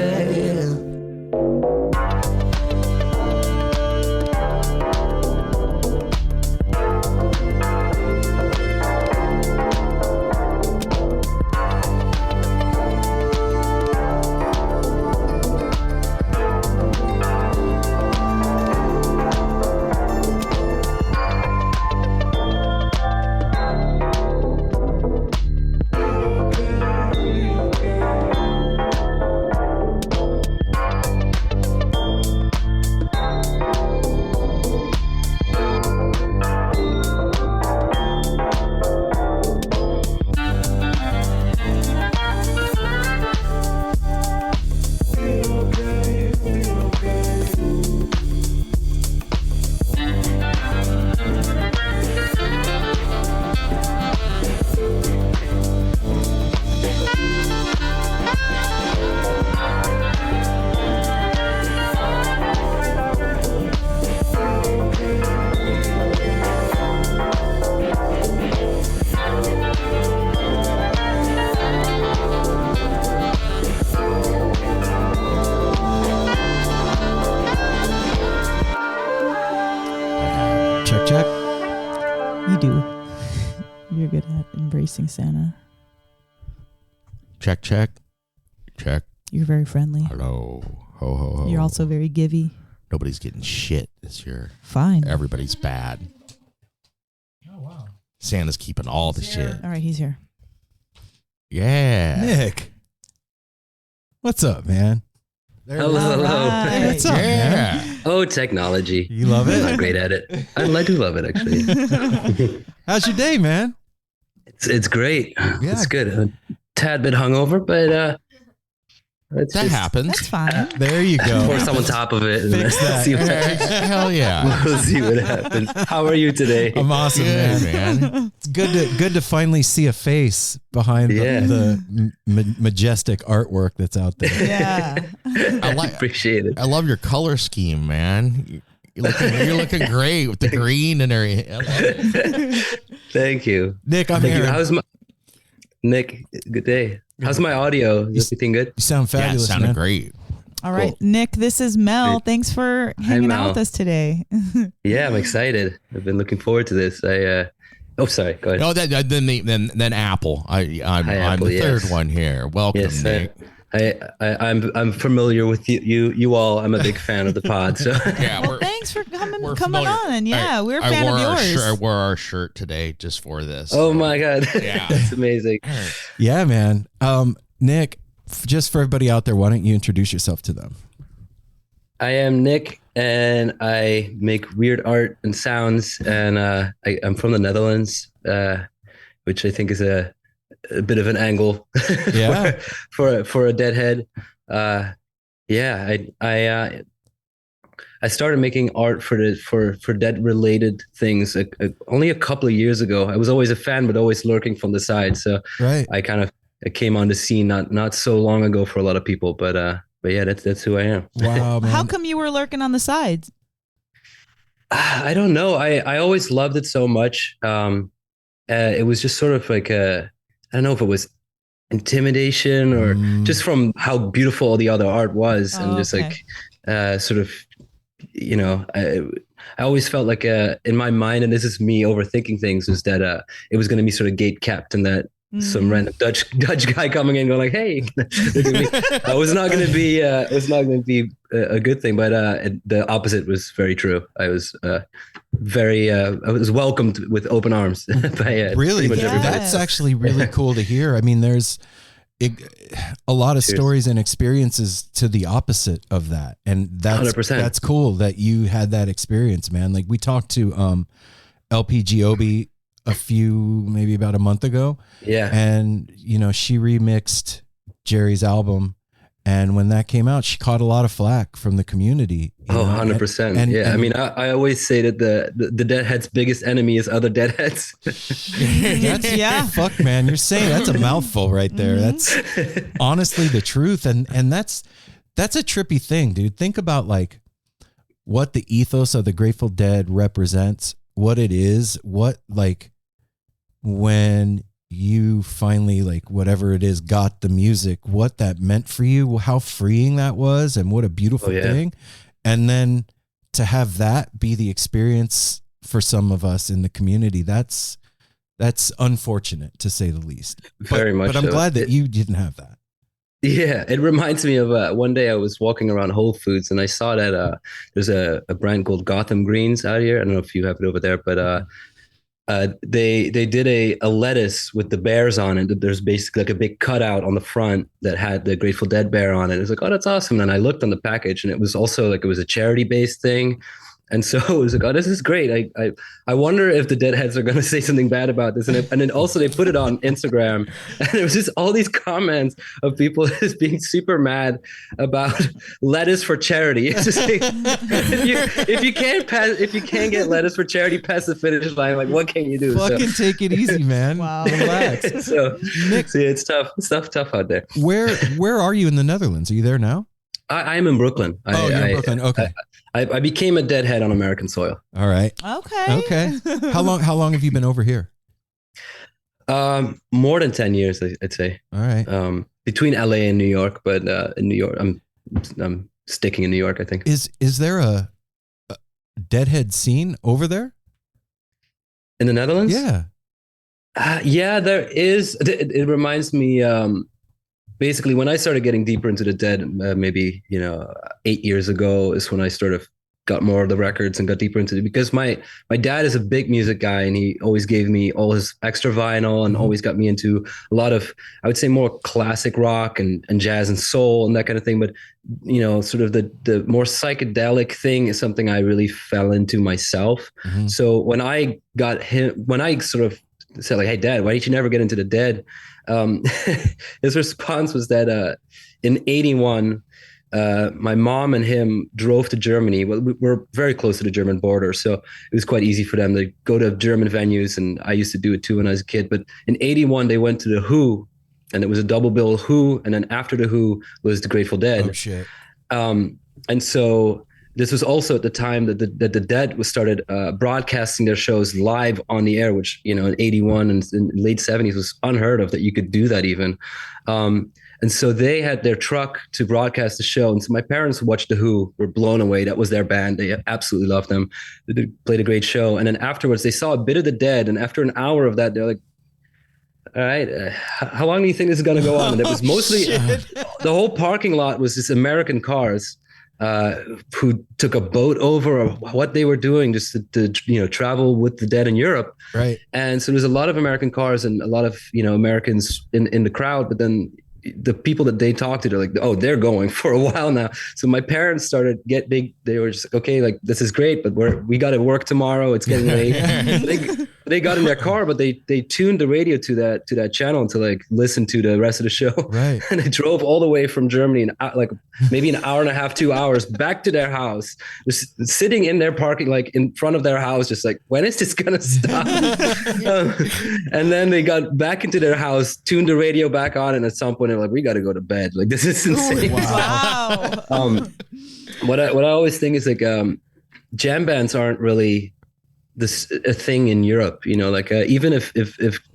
Check. You do. You're good at embracing Santa. Check. You're very friendly. Hello. Ho, ho, ho. You're also very givey. Nobody's getting shit this year. Fine. Everybody's bad. Oh, wow. Santa's keeping all the shit. All right, he's here. Yeah. Nick, what's up, man? Hello. Right. What's up, man? Yeah. Oh, technology. You love I'm it? not great at it. I do love it, actually. How's your day, man? It's great. Yeah. It's good. A tad bit hungover, but it's That just happens. That's fine. There you go. pour some on top of it. And Fix that. See what, Hell yeah. we'll see what happens. How are you today? I'm awesome, Good, man. man. It's good to finally see a face behind Yeah. the majestic artwork that's out there. Yeah. I appreciate it. I love your color scheme, man. You're looking great with the green and everything. Thank you. Nick, I'm Thank you. Aaron. How's my Nick? Good day. How's my audio? Is everything good? You sound Yeah, it fabulous, sounded man. great. All right, Cool. Nick, this is Mel. Great. Thanks for hanging out Mel. with us today. Yeah, I'm excited. I've been looking forward to this. Oh, sorry. Go ahead. Oh, then Apple. I'm Apple, the yes. third one here. Welcome, Yes, Nick. I'm familiar with you all. I'm a big fan of the pod. So Yeah, Well, thanks for coming familiar. on. Yeah, we're a fan of yours. I wore our shirt today just for this. oh my God, Yeah. that's amazing. Yeah, man. Nick, just for everybody out there, why don't you introduce yourself to them? I am Nick, and I make weird art and sounds, and I'm from the Netherlands, which I think is a bit of an angle Yeah. for a Deadhead. I started making art for dead related things only a couple of years ago. I was always a fan, but always lurking from the side. So Right. I came on the scene not so long ago for a lot of people, but yeah, that's who I am. Wow, man. How come you were lurking on the sides? I don't know. I always loved it so much. It was just sort of like I don't know if it was intimidation or just from how beautiful all the other art was, and just okay. like sort of, you know, I always felt like in my mind, and this is me overthinking things, is that it was going to be sort of gate kept, and that some random Dutch guy coming in going like, "Hey, look at me." It was not going to be a good thing, but the opposite was very true. I was I was welcomed with open arms by Really? pretty much everybody. That's actually really cool to hear. I mean, there's a lot of stories and experiences to the opposite of that. And that's 100%. That's cool that you had that experience, man. Like we talked to LP Giobbi maybe about a month ago. Yeah. And, you know, she remixed Jerry's album. And when that came out, she caught a lot of flack from the community. 100%. And I mean, I always say that the Deadhead's biggest enemy is other Deadheads. Fuck, man. You're saying that's a mouthful right there. That's honestly the truth. And that's a trippy thing, dude. Think about like what the ethos of the Grateful Dead represents, what it is, what like when you finally, like whatever it is, got the music, what that meant for you, how freeing that was, and what a beautiful thing. And then to have that be the experience for some of us in the community, that's unfortunate to say the least. Very much. But I'm so. glad that you didn't have that. Yeah, it reminds me of one day I was walking around Whole Foods and I saw that there's a brand called Gotham Greens out here. I don't know if you have it over there, but they did a lettuce with the bears on it. There's basically like a big cutout on the front that had the Grateful Dead bear on it. It was like, oh, that's awesome. And I looked on the package and it was also like it was a charity-based thing. And so it was like, oh, this is great. I wonder if the Deadheads are going to say something bad about this. And then also they put it on Instagram, and it was just all these comments of people just being super mad about lettuce for charity. It's just like, if you can't get lettuce for charity past the finish line, like what can you do? Fucking take it easy, man. Wow. Relax. So Nick, it's tough. It's tough out there. where are you in the Netherlands? Are you there now? I'm in Brooklyn. You're in Brooklyn. Okay. I became a Deadhead on American soil. All right. Okay. How long have you been over here? More than 10 years, I'd say. All right. Between LA and New York, but in New York, I'm sticking in New York, I think. Is there a Deadhead scene over there? In the Netherlands? Yeah. Yeah, there is. It reminds me, basically, when I started getting deeper into the Dead, maybe 8 years ago is when I sort of got more of the records and got deeper into it, because my dad is a big music guy and he always gave me all his extra vinyl and always got me into a lot of, I would say, more classic rock and jazz and soul and that kind of thing. But sort of the more psychedelic thing is something I really fell into myself. Mm-hmm. So when I sort of said like, hey Dad, why did you never get into the Dead? His response was that in 81, my mom and him drove to Germany. Well, we're very close to the German border, so it was quite easy for them to go to German venues, and I used to do it too when I was a kid. But in 81, they went to the Who, and it was a double bill Who, and then after the Who was the Grateful Dead. Oh shit. And so this was also at the time that the Dead was started broadcasting their shows live on the air, which, in 81 and in late 70s was unheard of that you could do that even. And so they had their truck to broadcast the show. And so my parents watched The Who, were blown away. That was their band. They absolutely loved them. They played a great show. And then afterwards, they saw a bit of the Dead. And after an hour of that, they're like, all right, how long do you think this is going to go on? And it was mostly, the whole parking lot was just American cars who took a boat over, or what they were doing just to travel with the Dead in Europe. Right. And so there's a lot of American cars and a lot of Americans in the crowd, but then the people that they talked to, they're like, oh, they're going for a while now. So my parents started they were just like, okay, like, this is great, but we got to work tomorrow. It's getting late. They got in their car, but they tuned the radio to that channel to like listen to the rest of the show. Right. And they drove all the way from Germany, like maybe an hour and a half, 2 hours back to their house, just sitting in their parking, like in front of their house, just like, when is this gonna stop? And then they got back into their house, tuned the radio back on, and at some point they're like, we got to go to bed. Like, this is insane. Wow. What I always think is like, jam bands aren't really a thing in Europe, like even if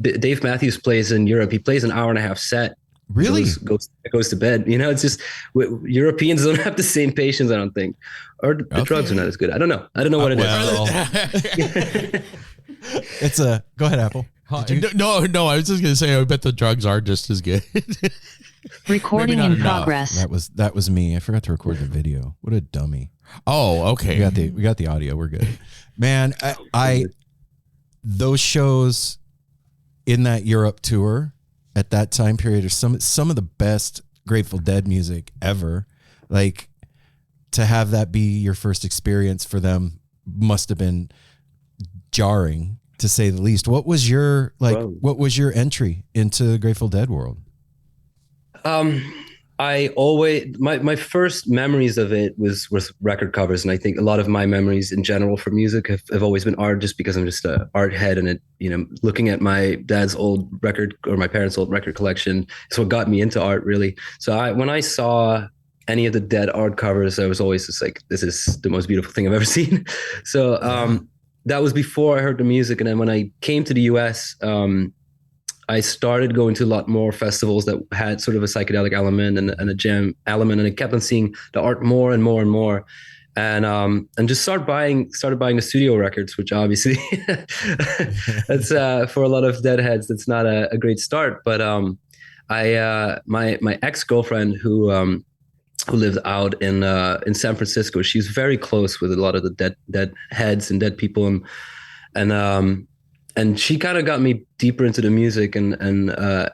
Dave Matthews plays in Europe, he plays an hour and a half set. Really? Goes to bed. It's just Europeans don't have the same patience, I don't think, or the drugs are not as good. I don't know what it is. It's go ahead, Apple. No, I was just gonna say, I bet the drugs are just as good. Recording in progress. That was me. I forgot to record the video. What a dummy. Oh, okay. We got the audio. We're good. Man, I those shows in that Europe tour at that time period are some of the best Grateful Dead music ever. Like, to have that be your first experience for them must have been jarring, to say the least. What was your entry into the Grateful Dead world? I always, my first memories of it was record covers. And I think a lot of my memories in general for music have always been art, just because I'm just an art head, and looking at my dad's old record, or my parents' old record collection, is what got me into art, really. So when I saw any of the Dead art covers, I was always just like, this is the most beautiful thing I've ever seen. So that was before I heard the music. And then when I came to the US, I started going to a lot more festivals that had sort of a psychedelic element and a jam element, and I kept on seeing the art more and more and more, and just started buying the studio records, which obviously that's for a lot of Deadheads, that's not a great start. But my ex-girlfriend who lived out in San Francisco, she was very close with a lot of the Deadheads and Dead people, and she kind of got me deeper into the music, and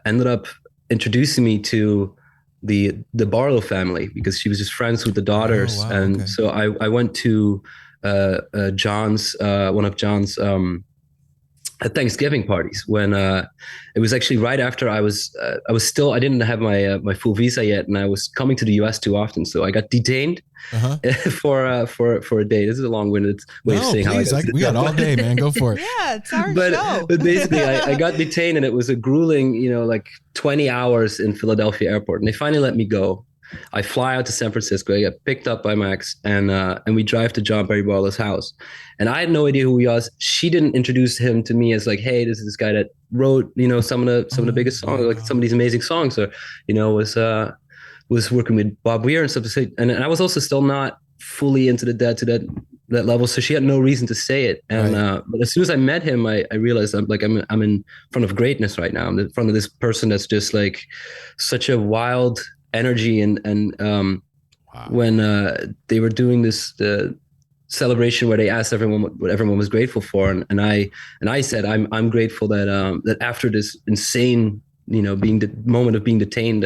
ended up introducing me to the Barlow family, because she was just friends with the daughters. Oh, wow, and okay. so I went to John's, one of John's Thanksgiving parties, when it was actually right after I didn't have my full visa yet, and I was coming to the US too often, so I got detained for a day. This is a long-winded way of saying please, how we got all day, man. Go for it. Yeah, it's our but, show. But basically, I got detained, and it was a grueling, like 20 hours in Philadelphia airport, and they finally let me go. I fly out to San Francisco. I get picked up by Max, and we drive to John Barry Barlow's house. And I had no idea who he was. She didn't introduce him to me as like, hey, this is this guy that wrote, some of the biggest songs, like some of these amazing songs, or was working with Bob Weir and stuff to say. And I was also still not fully into the Dead to that level, so she had no reason to say it. And but as soon as I met him, I realized I'm in front of greatness right now. I'm in front of this person that's just like such a wild energy, and when they were doing the celebration where they asked everyone what everyone was grateful for, and I said I'm grateful that after this insane moment of being detained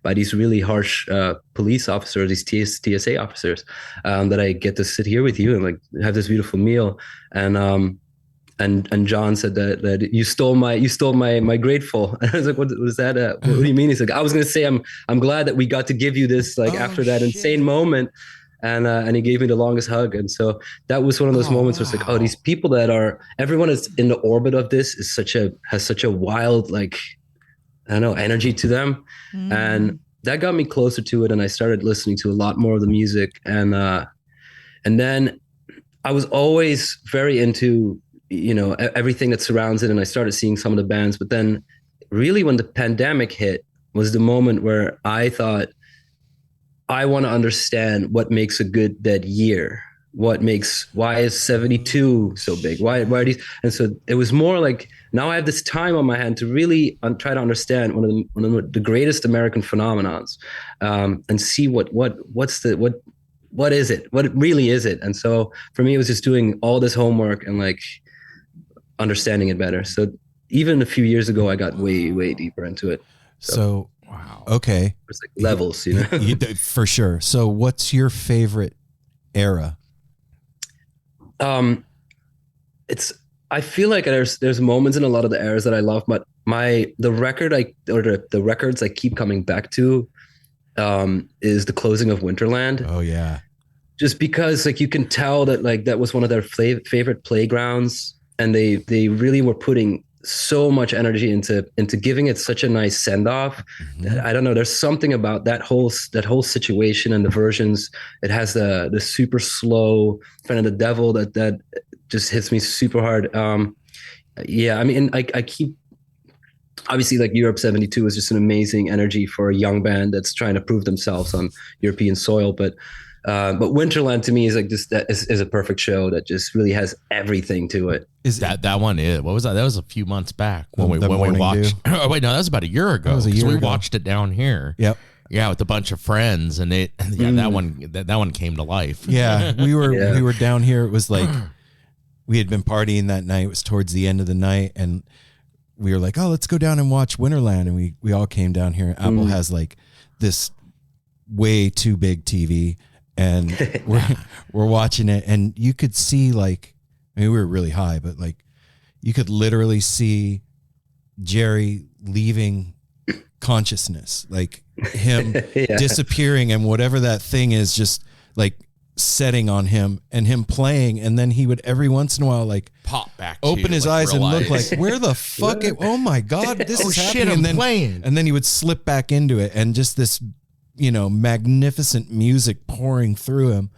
by these really harsh police officers, these TSA officers, that I get to sit here with you and like have this beautiful meal. And John said that you stole my grateful. And I was like, what was that? What do you mean? He's like, I was going to say, I'm glad that we got to give you this, like, after that insane moment. And he gave me the longest hug. And so that was one of those moments where it's like, oh, these people everyone is in the orbit of this has such a wild, like, I don't know, energy to them. And that got me closer to it. And I started listening to a lot more of the music. And then I was always very into, everything that surrounds it. And I started seeing some of the bands, but then really when the pandemic hit was the moment where I thought, I want to understand what makes a good Dead year, why is 72 so big? Why are these? And so it was more like, now I have this time on my hand to really try to understand one of the greatest American phenomenons, and see what is it? What really is it? And so for me, it was just doing all this homework and like understanding it better. So even a few years ago, I got way deeper into it. So wow. Okay. It's like levels, you know? For sure. So what's your favorite era? I feel like there's moments in a lot of the eras that I love, but the records I keep coming back to is the closing of Winterland. Oh yeah. Just because like you can tell that like that was one of their favorite playgrounds, and they really were putting so much energy into giving it such a nice send off. I don't know. There's something about that whole situation and the versions. It has the super slow Friend of the Devil that just hits me super hard. Yeah, I mean, I keep obviously like Europe 72 is just an amazing energy for a young band that's trying to prove themselves on European soil, but Winterland to me is like just is a perfect show that just really has everything to it. Is that one is what was that? That was a few months back when we watched. Oh wait, no, that was about a year ago. We watched it down here. Yep. Yeah, with a bunch of friends, and that one came to life. Yeah, we were down here. It was like we had been partying that night. It was towards the end of the night, and we were like, "Oh, let's go down and watch Winterland." And we all came down here. Apple has like this way too big TV. And we're watching it, and you could see like, I mean, we were really high, but like you could literally see Jerry leaving consciousness, like him disappearing, and whatever that thing is just like setting on him, and him playing, and then he would every once in a while like pop back, open his eyes and look like, where the fuck? Oh my God, this is happening. And then he would slip back into it, and just this, you know, magnificent music pouring through him.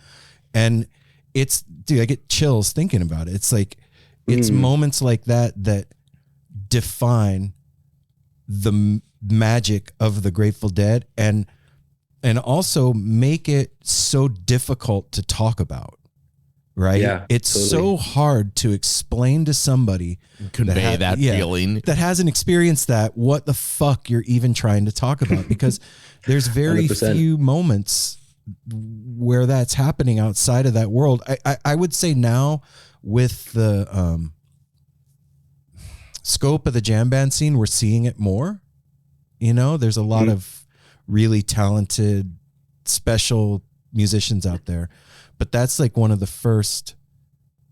And it's, dude, I get chills thinking about it. It's like, it's moments like that define the magic of the Grateful Dead, and also make it so difficult to talk about, right? Yeah, it's so hard to explain to somebody, convey that feeling, that hasn't experienced that, what the fuck you're even trying to talk about, because there's very 100%. Few moments where that's happening outside of that world. I would say now with the scope of the jam band scene, we're seeing it more. You know, there's a lot of really talented, special musicians out there, but that's like one of the first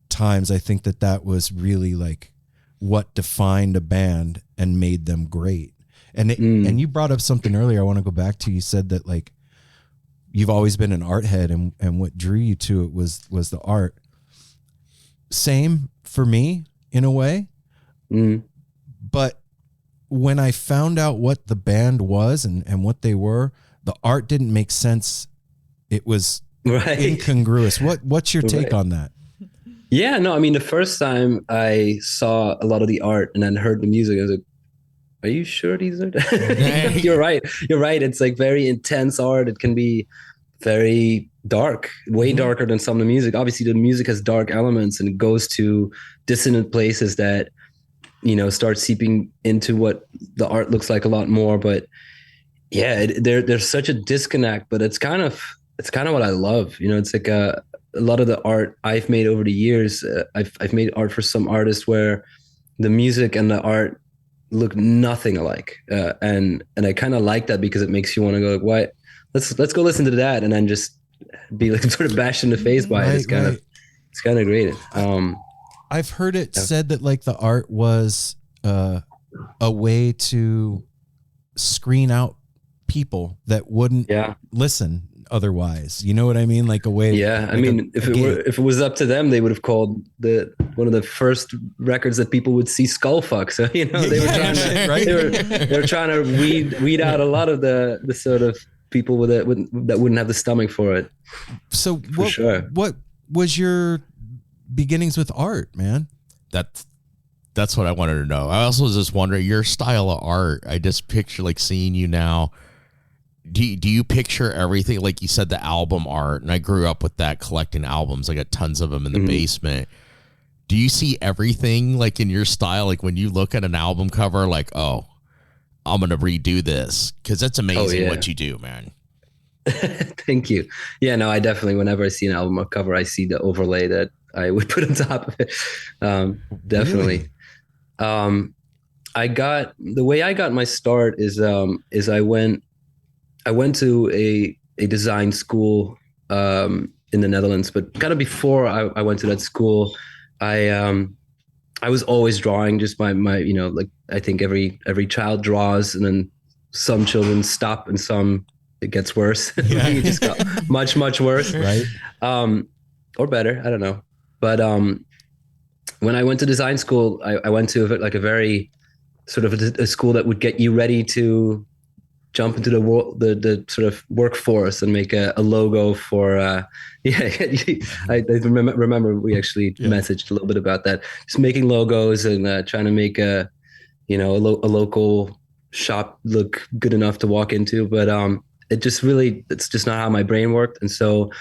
times I think that was really like what defined a band and made them great. And and you brought up something earlier I want to go back to. You said that like you've always been an art head, and what drew you to it was the art. Same for me in a way. But when I found out what the band was and what they were, the art didn't make sense. It was incongruous. What's your take on that? Yeah, no, I mean, the first time I saw a lot of the art and then heard the music, I was like, are you sure these are? You're right. It's like very intense art. It can be very dark, way darker than some of the music. Obviously, the music has dark elements and it goes to dissonant places that, you know, start seeping into what the art looks like a lot more. But yeah, there's such a disconnect, but it's kind of what I love. You know, it's like a lot of the art I've made over the years. I've made art for some artists where the music and the art look nothing alike, and I kind of like that because it makes you want to go like, why? Let's go listen to that, and then just be like sort of bashed in the face by it. It's kind of great. I've heard it said that like the art was a way to screen out people that wouldn't listen otherwise. You know what I mean? Like a way. Yeah, I mean, if it was up to them, they would have called one of the first records that people would see Skullfuck. So you know, they were trying to, right? they were trying to weed out a lot of the sort of people that wouldn't have the stomach for it. So what was your beginnings with art, man? That's what I wanted to know. I also was just wondering your style of art. I just picture like seeing you now do you picture everything? Like you said, the album art, and I grew up with that, collecting albums. I got tons of them in the basement. Do you see everything like in your style? Like when you look at an album cover, like, oh, I'm going to redo this, because that's amazing what you do, man. Thank you. Yeah, no, I definitely, whenever I see an album cover, I see the overlay that I would put on top of it. Definitely. Really? The way I got my start is I went to a design school in the Netherlands, but kind of before I went to that school, I was always drawing. Just my like I think every child draws, and then some children stop and some it gets worse. Yeah. It just got much worse, right? Or better, I don't know. But when I went to design school, I went to like a very sort of a school that would get you ready to jump into the world, the sort of workforce, and make a logo for. I remember we actually messaged a little bit about that. Just making logos and trying to make a local shop look good enough to walk into, but it's just not how my brain worked. And so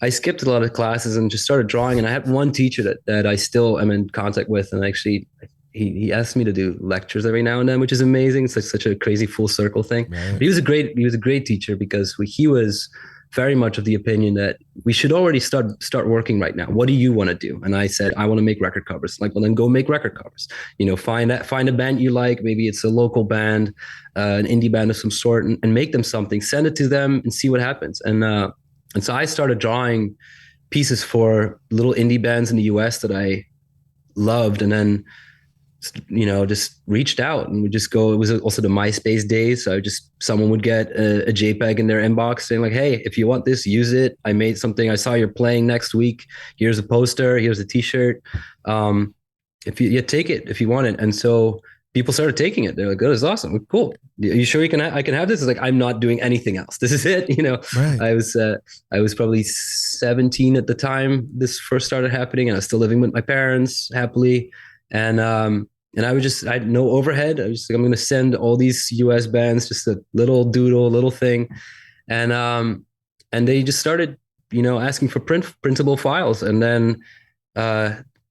I skipped a lot of classes and just started drawing. And I had one teacher that I still am in contact with. And actually he asked me to do lectures every now and then, which is amazing. It's like such a crazy full circle thing. Right. But he was a great teacher, because he was very much of the opinion that we should already start working right now. What do you want to do? And I said, I want to make record covers. Like, well, then go make record covers. Find a band you like. Maybe it's a local band, an indie band of some sort, and make them something. Send it to them and see what happens. And so I started drawing pieces for little indie bands in the US that I loved, and then just reached out and would just go. It was also the MySpace days. So someone would get a JPEG in their inbox saying like, hey, if you want this, use it. I made something. I saw you're playing next week. Here's a poster. Here's a t-shirt. If you take it, if you want it. And so people started taking it. They're like, oh, this is awesome. Cool. Are you sure I can have this? It's like, I'm not doing anything else. This is it. Right. I was probably 17 at the time this first started happening, and I was still living with my parents happily. And I had no overhead. I was like, I'm going to send all these US bands just a little doodle, little thing. And they just started, asking for printable files. And then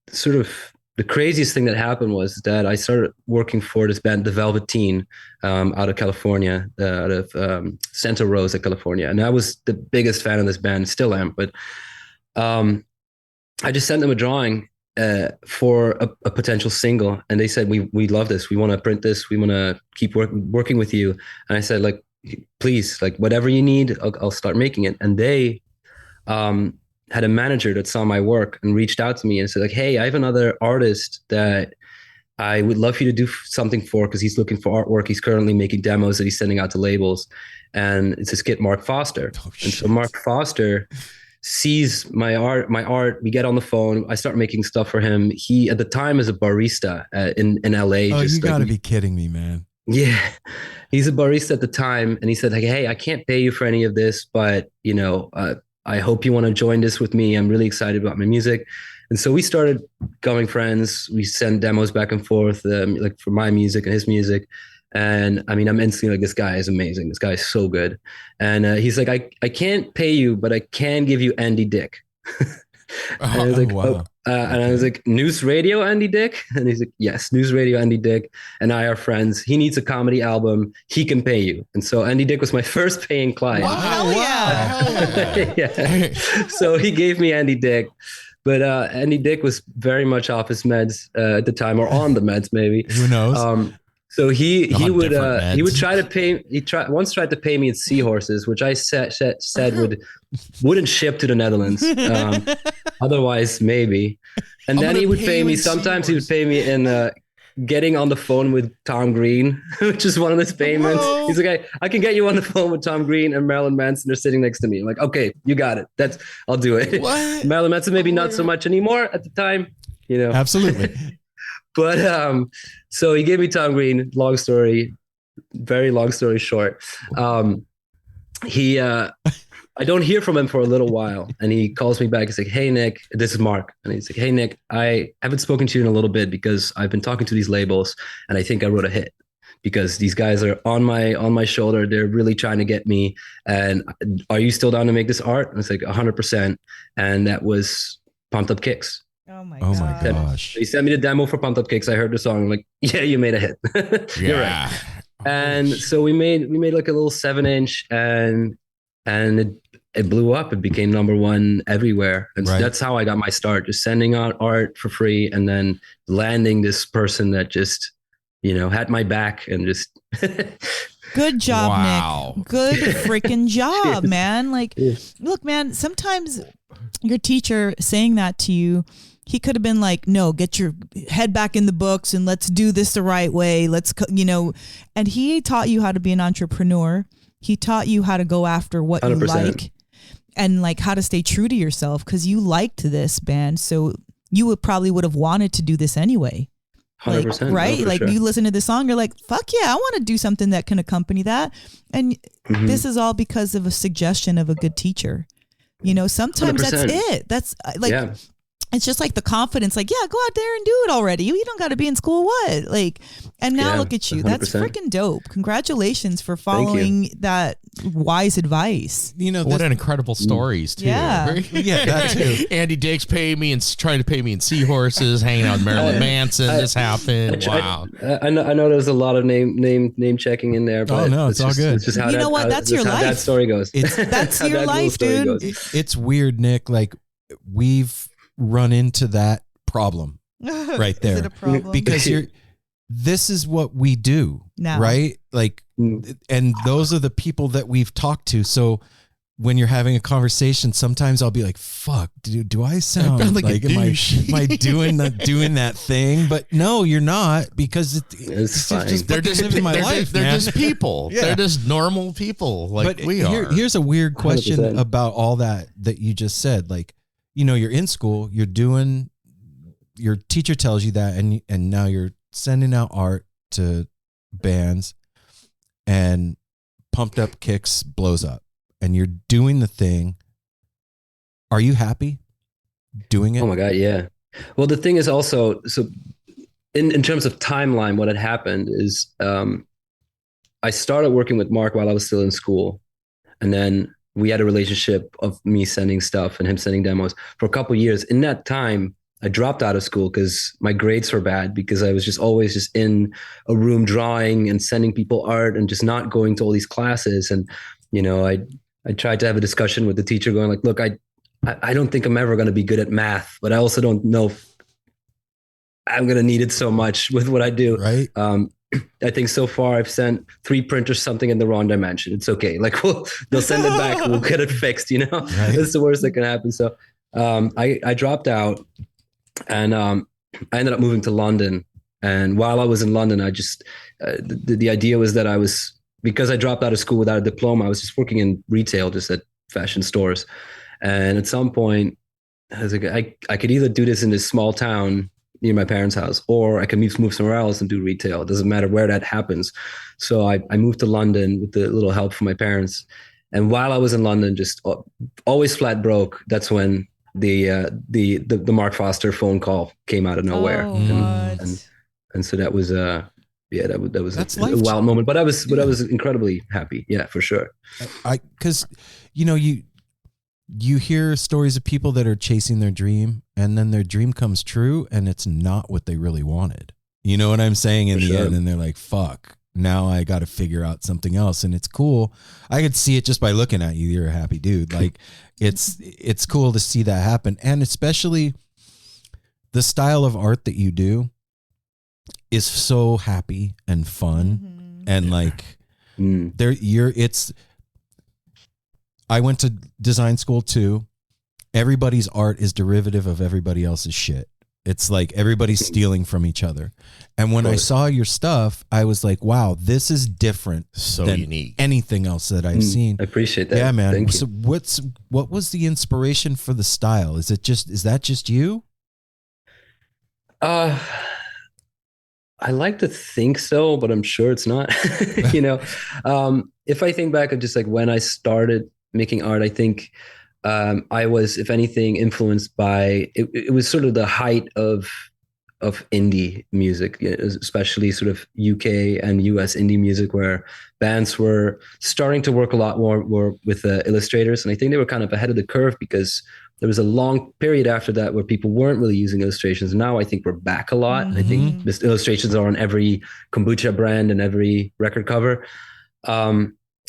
sort of the craziest thing that happened was that I started working for this band, The Velveteen, out of California, out of Santa Rosa, California. And I was the biggest fan of this band, still am. But I just sent them a drawing for a potential single, and they said, we love this, we want to print this, we want to keep working with you. And I said, like, please, like, whatever you need, I'll start making it. And they had a manager that saw my work and reached out to me and said like, hey, I have another artist that I would love you to do something for, because he's looking for artwork. He's currently making demos that he's sending out to labels, and it's this kid, Mark Foster. And so Mark Foster sees my art. We get on the phone. I start making stuff for him. He, at the time, is a barista in LA. Oh, you gotta be kidding me, man. Yeah. He's a barista at the time. And he said like, hey, I can't pay you for any of this, but I hope you want to join this with me. I'm really excited about my music. And so we started becoming friends. We sent demos back and forth, like for my music and his music. And I mean, I'm instantly like, this guy is amazing. This guy is so good. And he's like, I can't pay you, but I can give you Andy Dick. And I was like, wow. And I was like, News Radio Andy Dick? And he's like, yes, News Radio Andy Dick and I are friends. He needs a comedy album. He can pay you. And so Andy Dick was my first paying client. Wow. Yeah. So he gave me Andy Dick. But Andy Dick was very much off his meds at the time, or on the meds maybe. Who knows? So he would try to pay. He once tried to pay me in seahorses, which I said wouldn't ship to the Netherlands. Otherwise, maybe. And then he would pay me. Sometimes he would pay me in getting on the phone with Tom Green, which is one of his payments. Whoa. He's like, I can get you on the phone with Tom Green and Marilyn Manson. They're sitting next to me. I'm like, okay, you got it. I'll do it. What? Marilyn Manson maybe not so much anymore at the time. Absolutely. But so he gave me Tom Green. Very long story short. I don't hear from him for a little while, and he calls me back. He's like, hey, Nick, this is Mark. And he's like, hey, Nick, I haven't spoken to you in a little bit because I've been talking to these labels, and I think I wrote a hit. because these guys are on my shoulder. They're really trying to get me. And are you still down to make this art? And it's like 100%. And that was Pumped Up Kicks. Oh my gosh. He sent me the demo for Pumped Up Kicks. I heard the song. I'm like, yeah, you made a hit. You're right. And so we made like a little 7-inch, and it blew up. It became number one everywhere. And so that's how I got my start, just sending out art for free and then landing this person that just, had my back and just. Good job, Nick. Good freaking job, man. Like, look, man, sometimes your teacher saying that to you, he could have been like, no, get your head back in the books and let's do this the right way. Let's, and he taught you how to be an entrepreneur. He taught you how to go after what 100%. You like and like how to stay true to yourself, because you liked this band. So you would have wanted to do this anyway. 100%, right? no, like sure. You listen to the song, you're like, fuck yeah, I want to do something that can accompany that. And this is all because of a suggestion of a good teacher. Sometimes 100%. that's it. That's like, it's just like the confidence, like, yeah, go out there and do it already. You don't got to be in school. What? Like, and now look at you. 100%. That's freaking dope. Congratulations for following that wise advice. What an incredible stories too. Yeah. That too. Andy Diggs paid me and trying to pay me in seahorses, hanging out with Marilyn Manson. This happened. Wow. I know there's a lot of name checking in there, but it's all good. It's just how that's your life. That story goes. That's your life, dude. It's weird, Nick. Like, we've run into that problem right there. Is it a problem? Because this is what we do now, right? Like, and those are the people that we've talked to. So when you're having a conversation, sometimes I'll be like, fuck, do I sound like am I doing that thing? But no, you're not, because it's fine. they're just living my life. They're just people. Yeah. They're just normal people like we are. Here's a weird question 100%. About all that you just said. Like, you're in school, you're doing, your teacher tells you that, and now you're sending out art to bands, and Pumped Up Kicks blows up, and you're doing the thing. Are you happy doing it? Oh my God, yeah. Well, the thing is also, so in terms of timeline, what had happened is I started working with Mark while I was still in school, and then we had a relationship of me sending stuff and him sending demos for a couple of years. In that time, I dropped out of school because my grades were bad, because I was just always just in a room drawing and sending people art and just not going to all these classes. And, I tried to have a discussion with the teacher going like, look, I don't think I'm ever going to be good at math, but I also don't know if I'm going to need it so much with what I do. Right. I think so far I've sent 3 printers something in the wrong dimension. It's okay. Like, they'll send it back. We'll get it fixed. Right. That's the worst that can happen. So I dropped out, and I ended up moving to London. And while I was in London, I just the idea was that because I dropped out of school without a diploma, I was just working in retail, just at fashion stores. And at some point, I was like, I could either do this in this small town near my parents' house, or I can move somewhere else and do retail. It doesn't matter where that happens. So I moved to London with a little help from my parents. And while I was in London, just always flat broke, that's when the Mark Foster phone call came out of nowhere. And so that was that was a wild moment. But I was incredibly happy. Yeah, for sure. Because you hear stories of people that are chasing their dream, and then their dream comes true and it's not what they really wanted. You know what I'm saying? In the end, and they're like, fuck, now I got to figure out something else. And it's cool. I could see it just by looking at you. You're a happy dude. Like, it's cool to see that happen. And especially the style of art that you do is so happy and fun. And like, I went to design school too. Everybody's art is derivative of everybody else's shit. It's like everybody's stealing from each other. And when I saw your stuff, I was like, wow, this is different. So than unique. Anything else that I've seen. I appreciate that. Yeah, man. Thank so you. what was the inspiration for the style? Is that just you? I like to think so, but I'm sure it's not. If I think back of just like when I started making art, I think I was, if anything, influenced by it was sort of the height of indie music, especially sort of UK and US indie music, where bands were starting to work a lot more with illustrators. And I think they were kind of ahead of the curve because there was a long period after that where people weren't really using illustrations. Now I think we're back a lot. I think this illustrations are on every kombucha brand and every record cover.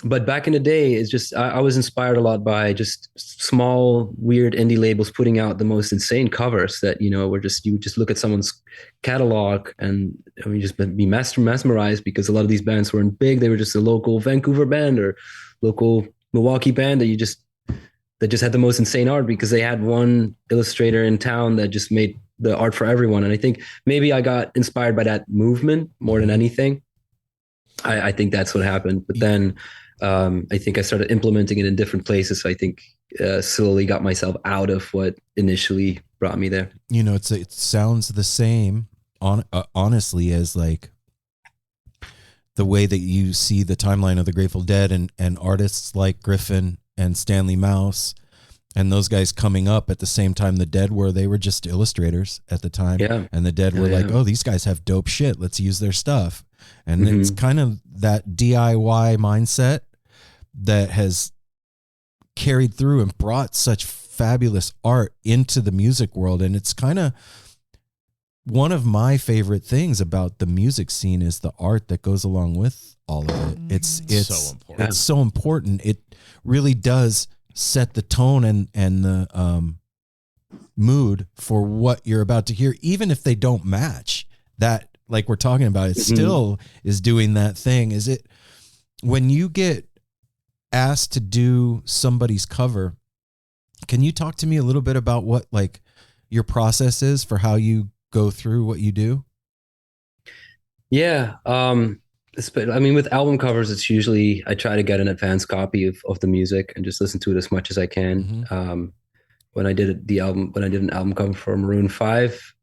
But back in the day, it's just I was inspired a lot by just small, weird indie labels putting out the most insane covers that, you know, were just, you would just look at someone's catalog and I mean, just be mesmerized, because a lot of these bands weren't big. They were just a local Vancouver band or local Milwaukee band that just had the most insane art because they had one illustrator in town that just made the art for everyone. And I think maybe I got inspired by that movement more than anything. I think that's what happened. But then I think I started implementing it in different places. So I think slowly got myself out of what initially brought me there. You know, it sounds the same, honestly, as like the way that you see the timeline of the Grateful Dead and artists like Griffin and Stanley Mouse and those guys coming up at the same time the Dead were. They were just illustrators at the time. Yeah. And the Dead were like, oh, these guys have dope shit. Let's use their stuff. And it's kind of that DIY mindset that has carried through and brought such fabulous art into the music world. And it's kind of one of my favorite things about the music scene is the art that goes along with all of it. It's so important. It's so important. It really does set the tone and the mood for what you're about to hear, even if they don't match that. Like we're talking about, it still is doing that thing. Is it when you get asked to do somebody's cover, can you talk to me a little bit about what like your process is for how you go through what you do? Yeah. I mean, with album covers, it's usually, I try to get an advanced copy of the music and just listen to it as much as I can. When I did an album cover for Maroon 5,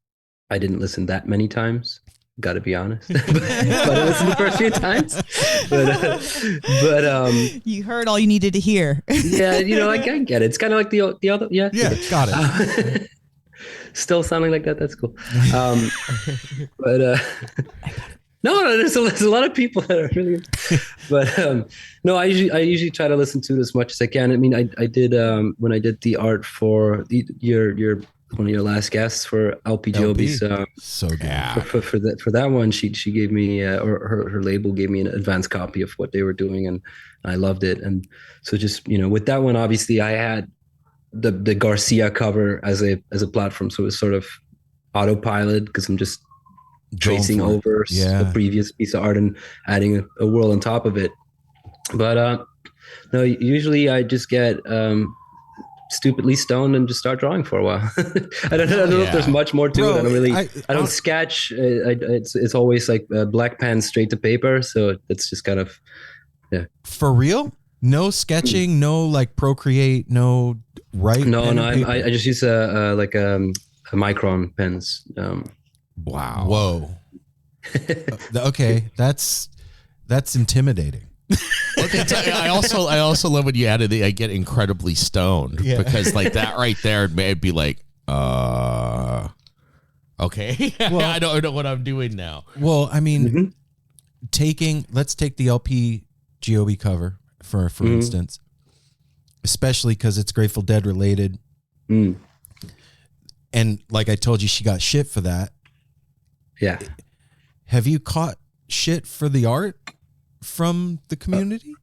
I didn't listen that many times. Got to be honest, but I listened the first few times. But you heard all you needed to hear. Yeah, you know, I get it. It's kind of like the other. Yeah, got it. Still sounding like that. That's cool. But no, there's a lot of people that are really. But no, I usually try to listen to it as much as I can. I mean, I did when I did the art for your one of your last guests for LP Giobbi's. So good. For that one, she gave me or her label gave me an advanced copy of what they were doing, and I loved it. And so just, you know, with that one, obviously I had the Garcia cover as a platform, so it was sort of autopilot because I'm just tracing over a previous piece of art and adding a world on top of it. But no, usually I just get stupidly stoned and just start drawing for a while. I don't know if there's much more to it. I don't sketch. It's always like black pen straight to paper. So it's just kind of, For real? No sketching, no like Procreate, no write. No. I just use a micron pens. Wow. Whoa. Okay. That's intimidating. I also love when you added I get incredibly stoned because like that right there it'd be like okay. Well, I don't know what I'm doing now. Well, I mean, let's take the LP Giobbi cover for instance, especially because it's Grateful Dead related, and like I told you, she got shit for that. Yeah. Have you caught shit for the art from the community?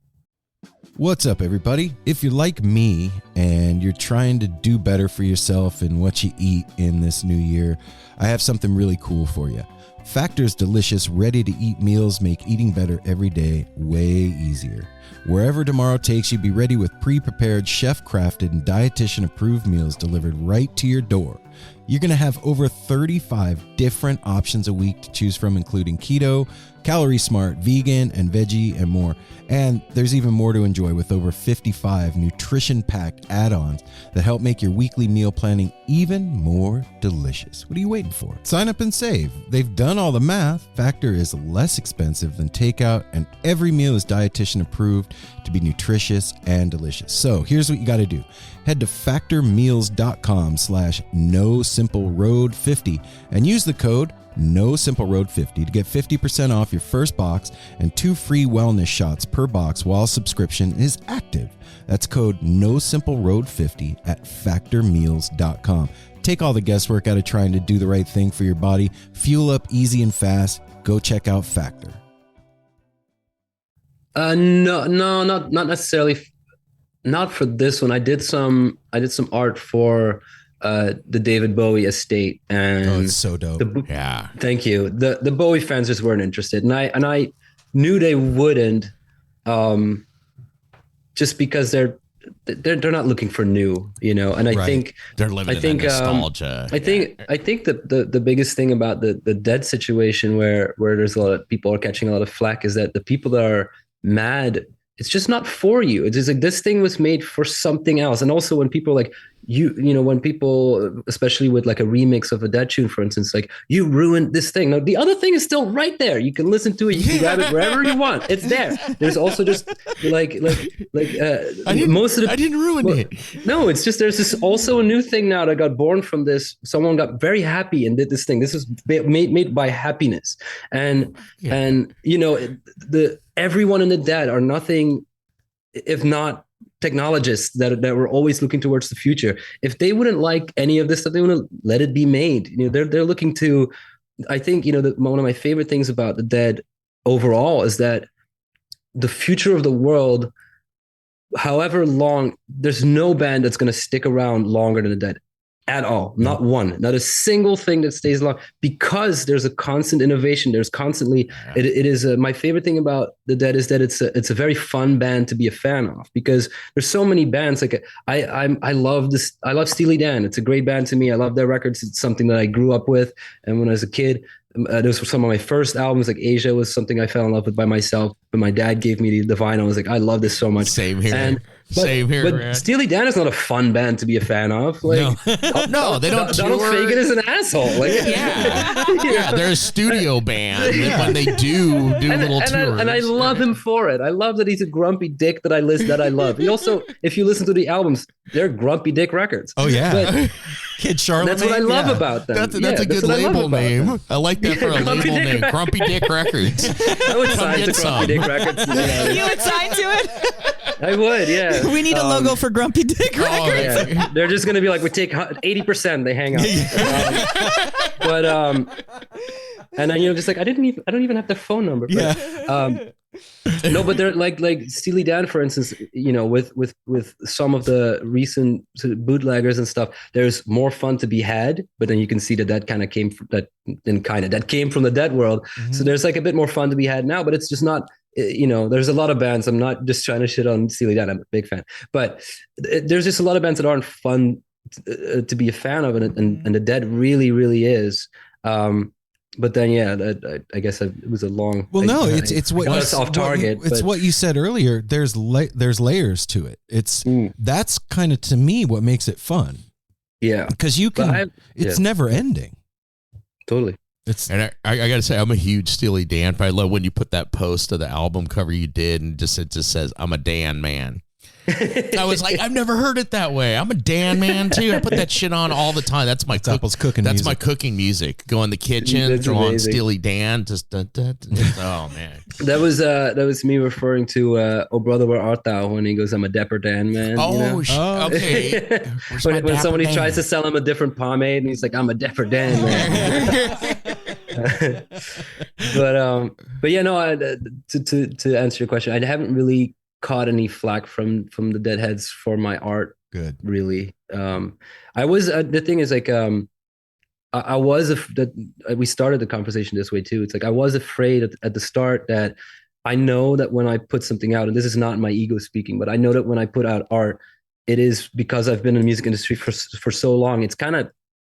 What's up, everybody? If you're like me and you're trying to do better for yourself and what you eat in this new year, I have something really cool for you. Factor's delicious, ready-to-eat meals make eating better every day way easier. Wherever tomorrow takes you, be ready with pre-prepared, chef-crafted, and dietitian-approved meals delivered right to your door. You're going to have over 35 different options a week to choose from, including keto, calorie smart, vegan, and veggie, and more. And there's even more to enjoy with over 55 nutrition-packed add-ons that help make your weekly meal planning even more delicious. What are you waiting for? Sign up and save. They've done all the math. Factor is less expensive than takeout, and every meal is dietitian approved to be nutritious and delicious. So here's what you got to do. Head to factormeals.com/NoSimpleRoad50 and use the code NoSimpleRoad50 to get 50% off your first box and 2 free wellness shots per box while subscription is active. That's code NoSimpleRoad50 at factormeals.com. Take all the guesswork out of trying to do the right thing for your body. Fuel up easy and fast. Go check out Factor. No, not necessarily. Not for this one. I did some art for the David Bowie estate, and it's so dope. Yeah. Thank you. The Bowie fans just weren't interested, and I knew they wouldn't, just because they're not looking for new, And I think they're living in nostalgia. I think the biggest thing about the Dead situation, where there's a lot of people are catching a lot of flack, is that the people that are mad, it's just not for you. It's just like, this thing was made for something else. And also when people like when people, especially with like a remix of a Dead tune, for instance, like, you ruined this thing. Now the other thing is still right there. You can listen to it. You can grab it wherever you want. It's there. There's also just I didn't ruin it. No, it's just, there's this also a new thing now that got born from this. Someone got very happy and did this thing. This is made by happiness. And everyone in the Dead are nothing if not technologists that were always looking towards the future. If they wouldn't like any of this stuff, they wouldn't let it be made. They're looking to, I think, one of my favorite things about the Dead overall is that the future of the world, however long, there's no band that's going to stick around longer than the Dead at all. Not one, not a single thing that stays long, because there's a constant innovation. There's constantly, it is my favorite thing about the Dead is that it's a very fun band to be a fan of, because there's so many bands. Like I love Steely Dan. It's a great band to me. I love their records. It's something that I grew up with. And when I was a kid, those were some of my first albums. Like Asia was something I fell in love with by myself, but my dad gave me the vinyl. I was like, I love this so much. Same here. Same here. But man. Steely Dan is not a fun band to be a fan of. Like, no, they don't. Donald Fagen is an asshole. Like, yeah, they're a studio band. When they do little tours, and I love him for it. I love that he's a grumpy dick that I love. He also, if you listen to the albums, they're grumpy dick records. Oh yeah. But Kid Charlemagne. That's what I love about them. That's a good label name. I like that for a label name. Grumpy Dick Records. I would sign to Grumpy Dick Records. You would sign to it? I would, yeah. We need a logo for Grumpy Dick Records. Yeah. They're just going to be like, we take 80%, they hang up. And then, just like, I don't even have their phone number. But, yeah. No, but they're like Steely Dan, for instance, with some of the recent bootleggers and stuff, there's more fun to be had, but then you can see that kind of came from that came from the Dead world. Mm-hmm. So there's like a bit more fun to be had now, but it's just not, there's a lot of bands. I'm not just trying to shit on Steely Dan. I'm a big fan, but there's just a lot of bands that aren't fun to be a fan of. And the Dead really, really is. But then, I guess it was a long. Well, no, it's what it's off target. It's what you said earlier. There's layers to it. That's kind of, to me, what makes it fun. Yeah, because it's never ending. Totally. And I gotta say, I'm a huge Steely Dan fan. I love when you put that post of the album cover you did, and it just says, "I'm a Dan man." I was like, I've never heard it that way. I'm a Dan man too. I put that shit on all the time. That's my cooking. That's music. my cooking music. Go in the kitchen, throw on Steely Dan. Just oh man. That was me referring to "Oh Brother, Where Art Thou" when he goes, "I'm a Dapper Dan man." Okay. when somebody tries to sell him a different pomade, and he's like, "I'm a Dapper Dan man." But yeah, no. To answer your question, I haven't really caught any flack from the Deadheads for my art. Good. Really. I was the thing is like I was we started the conversation this way too. It's like I was afraid at the start that I know that when I put something out, and this is not my ego speaking, but I know that when I put out art, it is because I've been in the music industry for so long. It's kind of,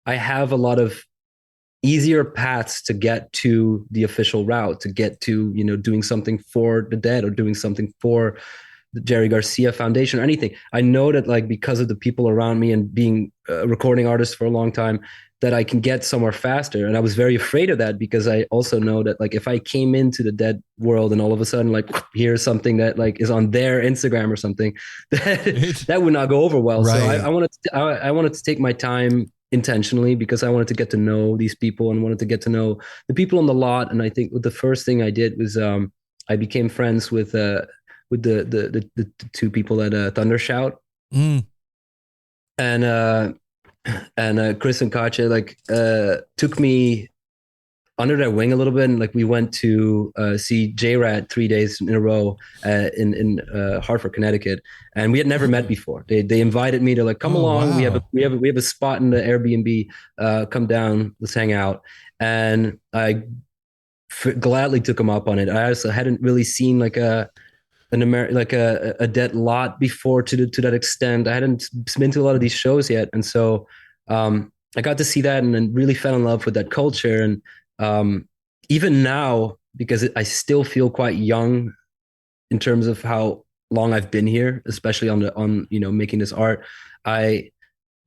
I have a lot of easier paths to get to the official route, to get to, doing something for the Dead or doing something for the Jerry Garcia Foundation or anything. I know that like because of the people around me and being a recording artist for a long time, that I can get somewhere faster. And I was very afraid of that because I also know that like if I came into the dead world and all of a sudden like here's something that like is on their Instagram or something, that would not go over well. Right. So I wanted to take my time intentionally because I wanted to get to know these people and wanted to get to know the people on the lot. And I think the first thing I did was I became friends with the two people at Thundershout. And Chris and Katja like took me under their wing a little bit, and like we went to see J-Rat 3 days in a row in Hartford, Connecticut, and we had never met before. They invited me to like come along. Wow. We have a spot in the Airbnb. Come down, let's hang out. And I gladly took them up on it. I also hadn't really seen like a dead lot before to that extent. I hadn't been to a lot of these shows yet, and so I got to see that and then really fell in love with that culture. And even now, because I still feel quite young in terms of how long I've been here, especially on making this art.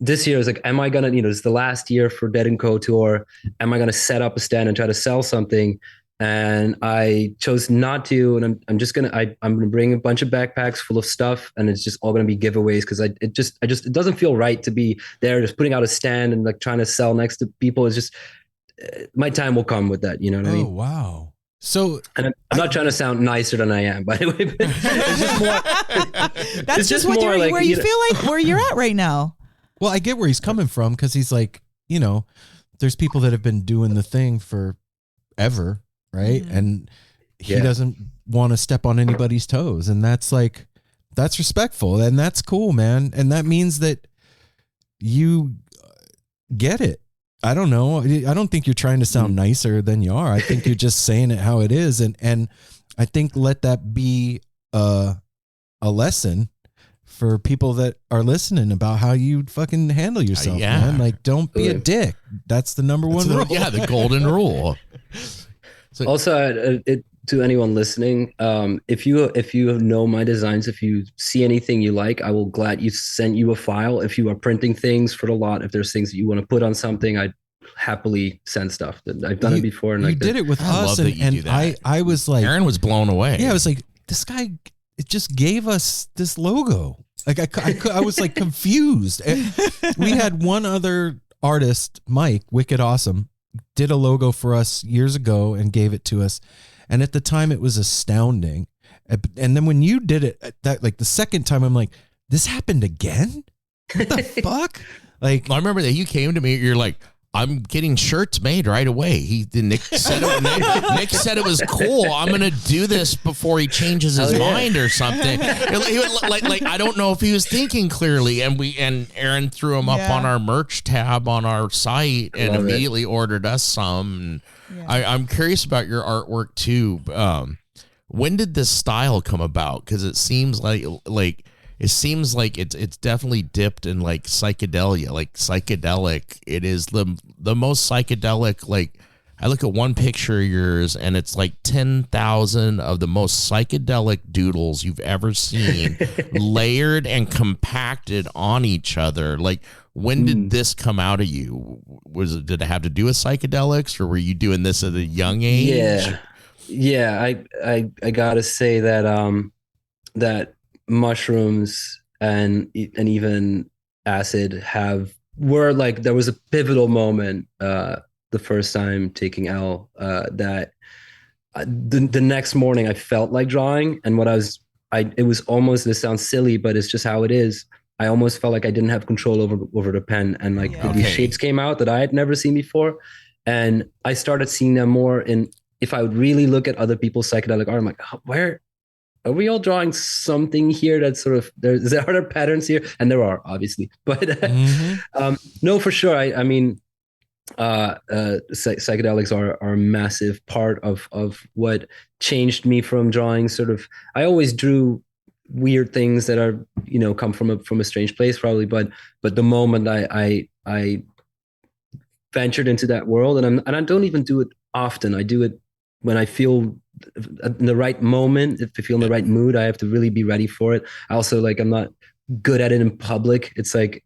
This year is like, am I gonna, it's the last year for Dead & Co tour. Am I gonna set up a stand and try to sell something? And I chose not to, and I'm gonna bring a bunch of backpacks full of stuff, and it's just all gonna be giveaways because it doesn't feel right to be there just putting out a stand and like trying to sell next to people. It's just my time will come with that, you know what I mean? Oh wow! So, and I'm not trying to sound nicer than I am, by the way. But it's just more. That's just what where you feel like where you're at right now. Well, I get where he's coming from because he's like, there's people that have been doing the thing for ever. Right. Mm-hmm. And he doesn't want to step on anybody's toes. And that's respectful. And that's cool, man. And that means that you get it. I don't know. I don't think you're trying to sound nicer than you are. I think you're just saying it how it is. And I think let that be a lesson for people that are listening about how you fucking handle yourself, man. Like, don't be a dick. That's the number one rule. Yeah, the golden rule. So, also, to anyone listening, if you know my designs, if you see anything you like, I will gladly send you a file. If you are printing things for the lot, if there's things that you want to put on something, I'd happily send stuff. I've done it before. And you did it with us, and I was like, Aaron was blown away. Yeah, I was like, this guy, it just gave us this logo. Like I was like confused. We had one other artist, Mike, Wicked Awesome, did a logo for us years ago and gave it to us. And at the time it was astounding. And then when you did it, that like the second time, I'm like, this happened again? What the fuck? Like, I remember that you came to me, you're like, I'm getting shirts made right away. Nick said it was cool. I'm gonna do this before he changes his mind or something. He would, like I don't know if he was thinking clearly. And Aaron threw him up on our merch tab on our site and immediately ordered us some. I'm curious about your artwork too. When did this style come about? Because it seems like it's definitely dipped in like psychedelia, like psychedelic. It is the most psychedelic. Like I look at one picture of yours and it's like 10,000 of the most psychedelic doodles you've ever seen layered and compacted on each other. Like when did this come out of you? Did it have to do with psychedelics, or were you doing this at a young age? Yeah. I gotta say that, that mushrooms and even acid were like, there was a pivotal moment the first time taking L that the next morning I felt like drawing, and it was almost, this sounds silly, but it's just how it is. I almost felt like I didn't have control over the pen, and like these shapes came out that I had never seen before, and I started seeing them more in, if I would really look at other people's psychedelic art, I'm like, where are we all drawing something here that's sort of, are there patterns here? And there are, obviously, but no, for sure. I mean, psychedelics are a massive part of what changed me from drawing sort of, I always drew weird things that are, come from a strange place probably, but the moment I ventured into that world, and I don't even do it often. I do it when I feel in the right moment. If I feel in the right mood, I have to really be ready for it. I also like, I'm not good at it in public. It's like,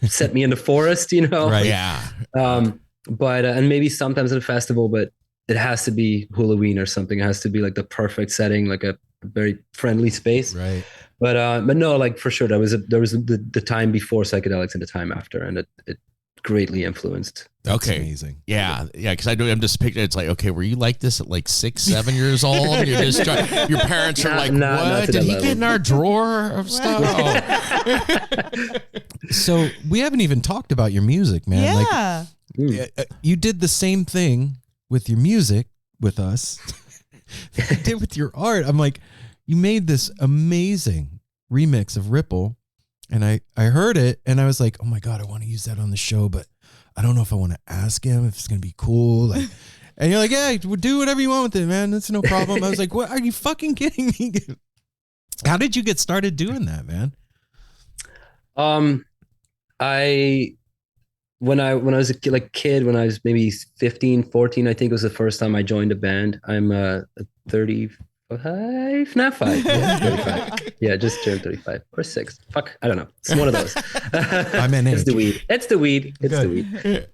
set me in the forest, you know? Right. Yeah. But and maybe sometimes at a festival, but it has to be Halloween or something. It has to be like the perfect setting, like a very friendly space. Right. But no, like for sure, there was the time before psychedelics and the time after, and it greatly influenced. That's Okay. amazing. Yeah. Because I'm just picturing, it's like, okay, were you like this at like 6, 7 years old? You're just your parents are like, not what? to Did that he level. get in our drawer of stuff? So we haven't even talked about your music, man. Yeah. Like, you did the same thing with your music with us. You did with your art. I'm like, you made this amazing remix of Ripple, and I heard it, and I was like, oh my God, I want to use that on the show, but I don't know if I want to ask him if it's gonna be cool. Like, and you're like, yeah, do whatever you want with it, man. That's no problem. I was like, what? Are you fucking kidding me? How did you get started doing that, man? When I was a kid, when I was maybe 15, 14, I think it was the first time I joined a band. I'm 35, not 5. Yeah, 35. Yeah, just turned 35 or 6. Fuck, I don't know. It's one of those. I'm in It's age. the weed. It's the weed. It's the weed.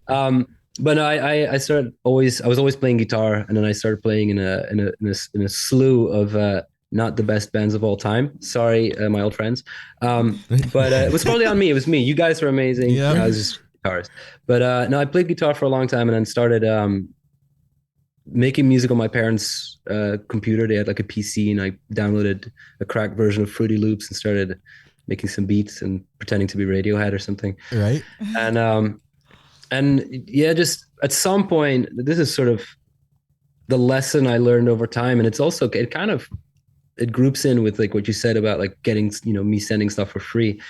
But no, I was always playing guitar, and then I started playing in a slew of not the best bands of all time. Sorry, my old friends. But it was probably on me. It was me. You guys were amazing. Yeah. I was just guitarist. But no, I played guitar for a long time, and then started making music on my parents' computer. They had like a PC, and I downloaded a cracked version of Fruity Loops and started making some beats and pretending to be Radiohead or something. Right. And yeah, just at some point, this is sort of the lesson I learned over time, and it's also it groups in with like what you said about like getting, me sending stuff for free.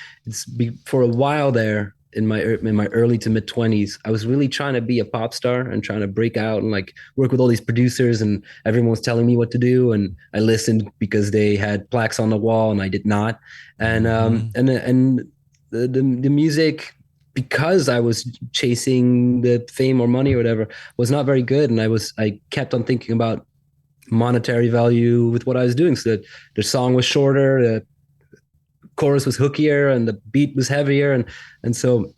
For a while there in my early to mid 20s, I was really trying to be a pop star and trying to break out and like work with all these producers, and everyone was telling me what to do, and I listened because they had plaques on the wall and I did not. And the music, because I was chasing the fame or money or whatever, was not very good, and I kept on thinking about monetary value with what I was doing. So that the song was shorter, the chorus was hookier, and the beat was heavier, and so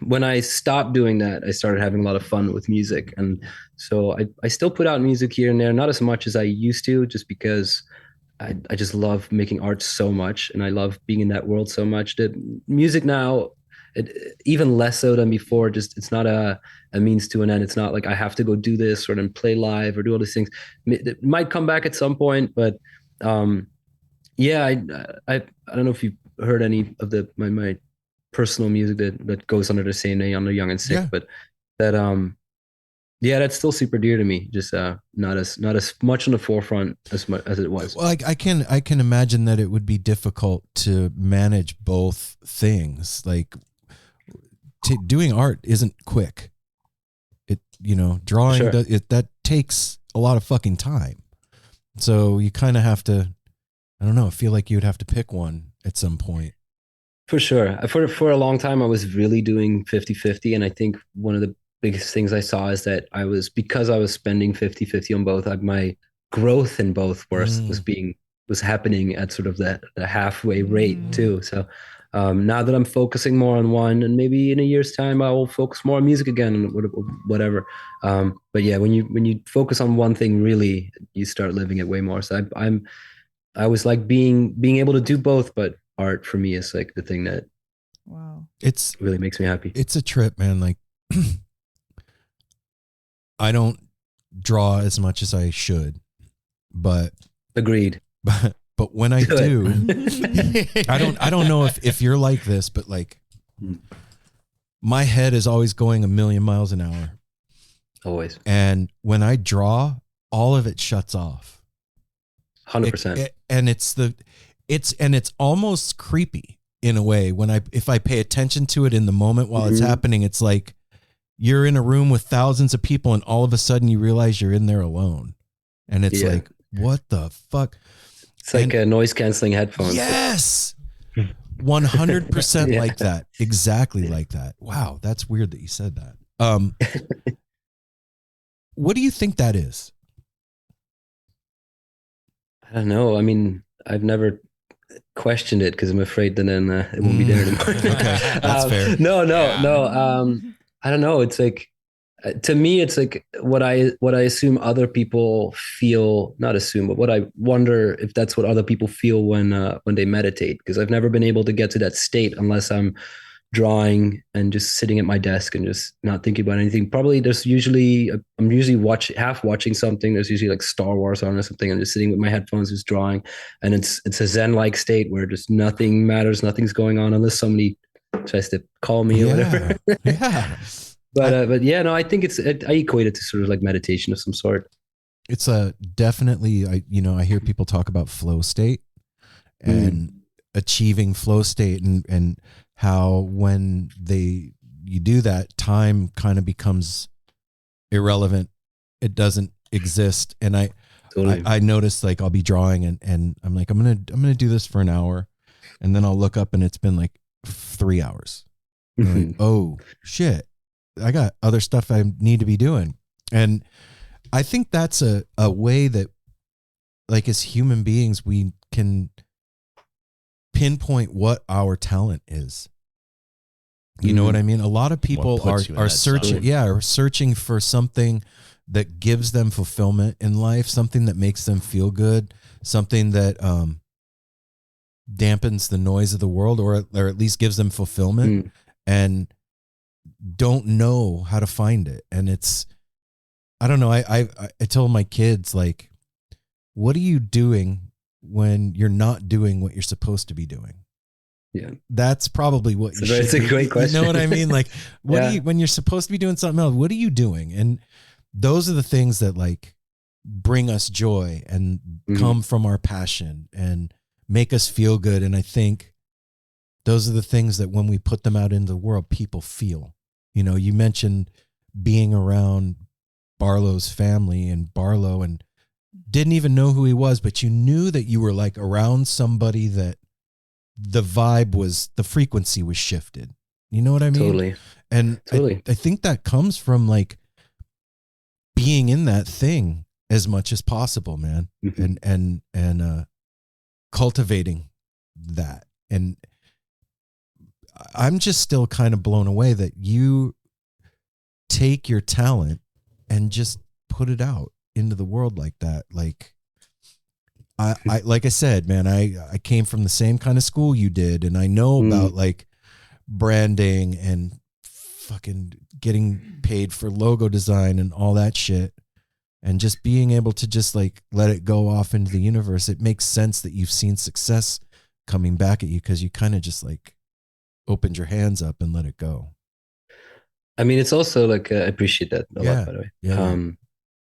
when I stopped doing that, I started having a lot of fun with music. And so I still put out music here and there, not as much as I used to, just because I just love making art so much, and I love being in that world so much. That music now, even less so than before, just it's not a means to an end. It's not like I have to go do this or then play live or do all these things. It might come back at some point, but yeah, I don't know if you've heard any of my personal music that goes under the same name, under Young and Sick, Yeah. but that yeah, that's still super dear to me. Just not as much on the forefront as much as it was. Well, I can imagine that it would be difficult to manage both things. Like doing art isn't quick. It drawing Sure. that takes a lot of fucking time. So you kind of have to. I don't know. I feel like you'd have to pick one at some point. For sure. For a long time, I was really doing 50-50. And I think one of the biggest things I saw is that because I was spending 50-50 on both, my growth in both was happening at sort of the halfway rate too. So now that I'm focusing more on one, and maybe in a year's time, I will focus more on music again and whatever. But yeah, when you focus on one thing, really, you start living it way more. So I was like being able to do both, but art for me is like the thing that It's really makes me happy. It's a trip, man. Like I don't draw as much as I should, but agreed. But when I do, I don't know if you're like this, but like my head is always going a million miles an hour. Always. And when I draw, all of it shuts off. 100%. And it's almost creepy in a way if I pay attention to it in the moment while it's happening. It's like you're in a room with thousands of people, and all of a sudden you realize you're in there alone, and it's like, what the fuck? It's like a noise canceling headphones. Yes. 100% like that. Exactly like that. Wow. That's weird that you said that. What do you think that is? I don't know. I mean, I've never questioned it because I'm afraid that then it won't be there anymore. Okay, that's fair. No. I don't know. It's like, to me, it's like what I assume other people feel. Not assume, but what I wonder if that's what other people feel when they meditate. Because I've never been able to get to that state unless I'm drawing and just sitting at my desk and just not thinking about anything. Probably I'm usually watching something. There's usually like Star Wars on or something. I'm just sitting with my headphones, just drawing, and it's a Zen-like state where just nothing matters, nothing's going on unless somebody tries to call me or whatever. Yeah. But yeah, no, I think I equate it to sort of like meditation of some sort. It's definitely, I hear people talk about flow state and achieving flow state and how when you do that, time kind of becomes irrelevant. It doesn't exist. And I noticed, like, I'll be drawing and I'm like, I'm going to do this for an hour. And then I'll look up and it's been like 3 hours. Like, oh shit, I got other stuff I need to be doing. And I think that's a way that, like, as human beings, we can pinpoint what our talent is. You know what I mean? A lot of people are searching for something that gives them fulfillment in life, something that makes them feel good, something that dampens the noise of the world, or at least gives them fulfillment, and don't know how to find it. And I don't know. I told my kids, like, what are you doing when you're not doing what you're supposed to be doing? Yeah, that's probably what you should. It's a great question. You know what I mean? Like, when you're supposed to be doing something else, what are you doing? And those are the things that, like, bring us joy and come from our passion and make us feel good. And I think those are the things that when we put them out into the world, people feel. You know, you mentioned being around Barlow's family, and Barlow, and didn't even know who he was, but you knew that you were, like, around somebody that the vibe was, the frequency was shifted. You know what I mean? Totally. And totally. I think that comes from, like, being in that thing as much as possible, man. And cultivating that. And I'm just still kind of blown away that you take your talent and just put it out into the world like that. Like, I like I said, man, I came from the same kind of school you did, and I know about, like, branding and fucking getting paid for logo design and all that shit. And just being able to just, like, let it go off into the universe. It makes sense that you've seen success coming back at you, because you kind of just, like, opened your hands up and let it go. I mean, it's also like, I appreciate that a lot, by the way. Yeah.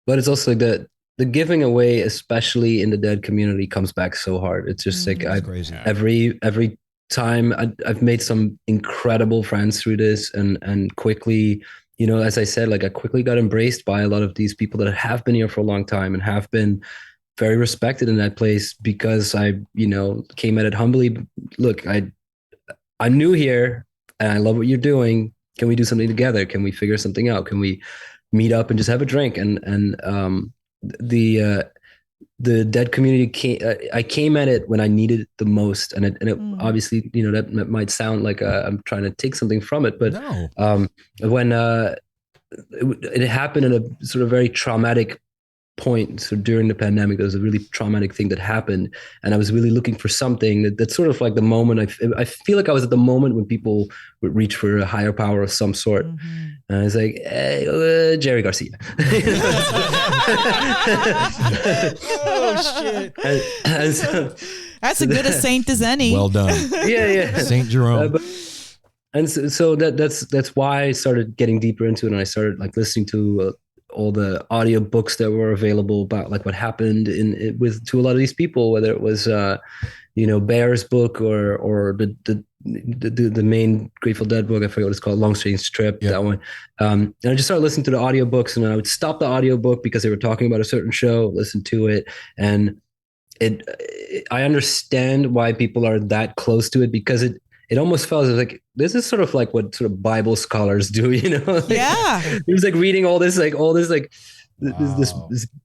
But it's also like the giving away, especially in the dead community, comes back so hard. It's just like, crazy. Every time I've made some incredible friends through this, and quickly, you know, as I said, like, I quickly got embraced by a lot of these people that have been here for a long time and have been very respected in that place, because I, you know, came at it humbly. Look, I'm new here and I love what you're doing. Can we do something together? Can we figure something out? Can we meet up and just have a drink? And the dead community I came at it when I needed it the most. And it obviously, you know, that might sound like I'm trying to take something from it, but when it happened in a sort of very traumatic point. So during the pandemic, there was a really traumatic thing that happened, and I was really looking for something that's sort of like the moment. I feel like I was at the moment when people would reach for a higher power of some sort. And I was like, hey, Jerry Garcia. Oh shit! And so, that's as good a saint as any. Well done. Yeah. Saint Jerome. And so that's why I started getting deeper into it, and I started, like, listening to all the audio books that were available about, like, what happened to a lot of these people, whether it was you know, Bear's book or the main Grateful Dead book. I forget what it's called, Long Strange Trip. That one. And I just started listening to the audiobooks, and I would stop the audiobook because they were talking about a certain show, listen to it, and I understand why people are that close to it, because it almost felt like this is sort of like what sort of Bible scholars do, you know? Like, yeah. It was like reading all this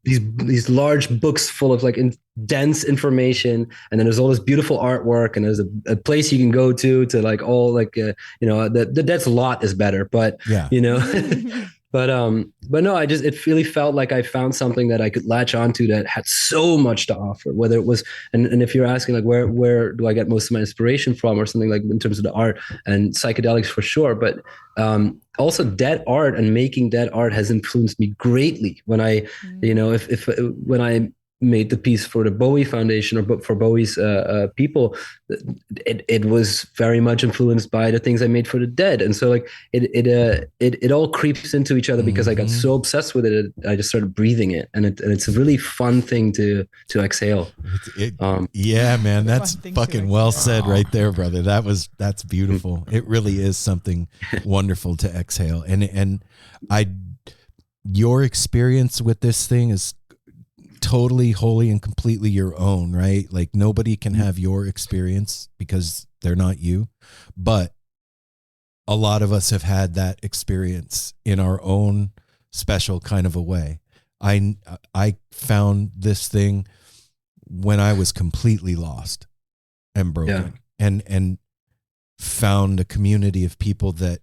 these large books full of like dense information, and then there's all this beautiful artwork, and there's a place you can go to like all like the Dead's lot is better, but yeah, but no, it really felt like I found something that I could latch onto that had so much to offer. Whether it was, and if you're asking like where do I get most of my inspiration from, or something like in terms of the art and psychedelics for sure, but also Dead art and making Dead art has influenced me greatly. When I, when I made the piece for the Bowie Foundation or for Bowie's people, it was very much influenced by the things I made for the Dead, and so like it all creeps into each other because I got so obsessed with it, I just started breathing it, and it's a really fun thing to exhale. Yeah, man, that's fucking well said right there, brother. That's beautiful. It really is something wonderful to exhale, and your experience with this thing is totally, wholly, and completely your own, right? Like nobody can have your experience because they're not you, but a lot of us have had that experience in our own special kind of a way. I found this thing when I was completely lost and broken, and found a community of people that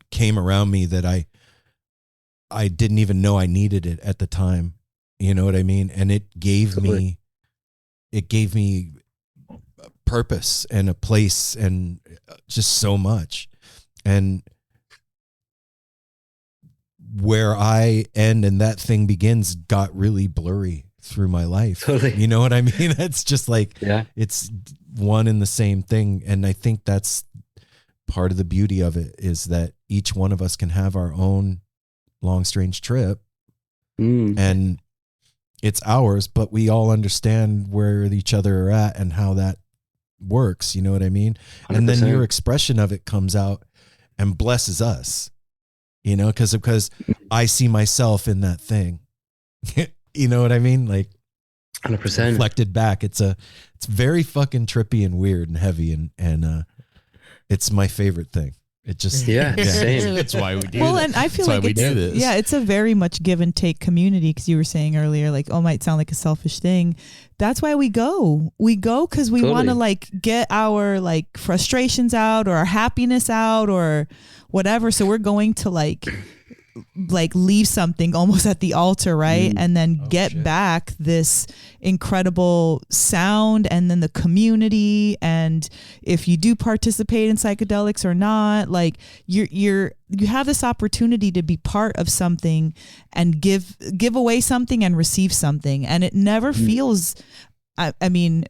came around me that I didn't even know I needed it at the time. You know what I mean? And it gave me purpose and a place and just so much. And where I end and that thing begins got really blurry through my life. Totally. You know what I mean? It's just like, it's one and the same thing. And I think that's part of the beauty of it, is that each one of us can have our own long, strange trip. And it's ours, but we all understand where each other are at and how that works. You know what I mean? 100%. And then your expression of it comes out and blesses us, you know, because I see myself in that thing. You know what I mean? Like 100% reflected back. It's very fucking trippy and weird and heavy, and it's my favorite thing. It just same. That's why we do. Well, and I feel like we do this. Yeah, it's a very much give and take community, because you were saying earlier, like, oh, might sound like a selfish thing. That's why we go. We go because we want to like get our like frustrations out or our happiness out or whatever. So we're going to like leave something almost at the altar, right? And then get back this incredible sound, and then the community. And if you do participate in psychedelics or not, like you have this opportunity to be part of something and give away something and receive something. And it never feels, I mean,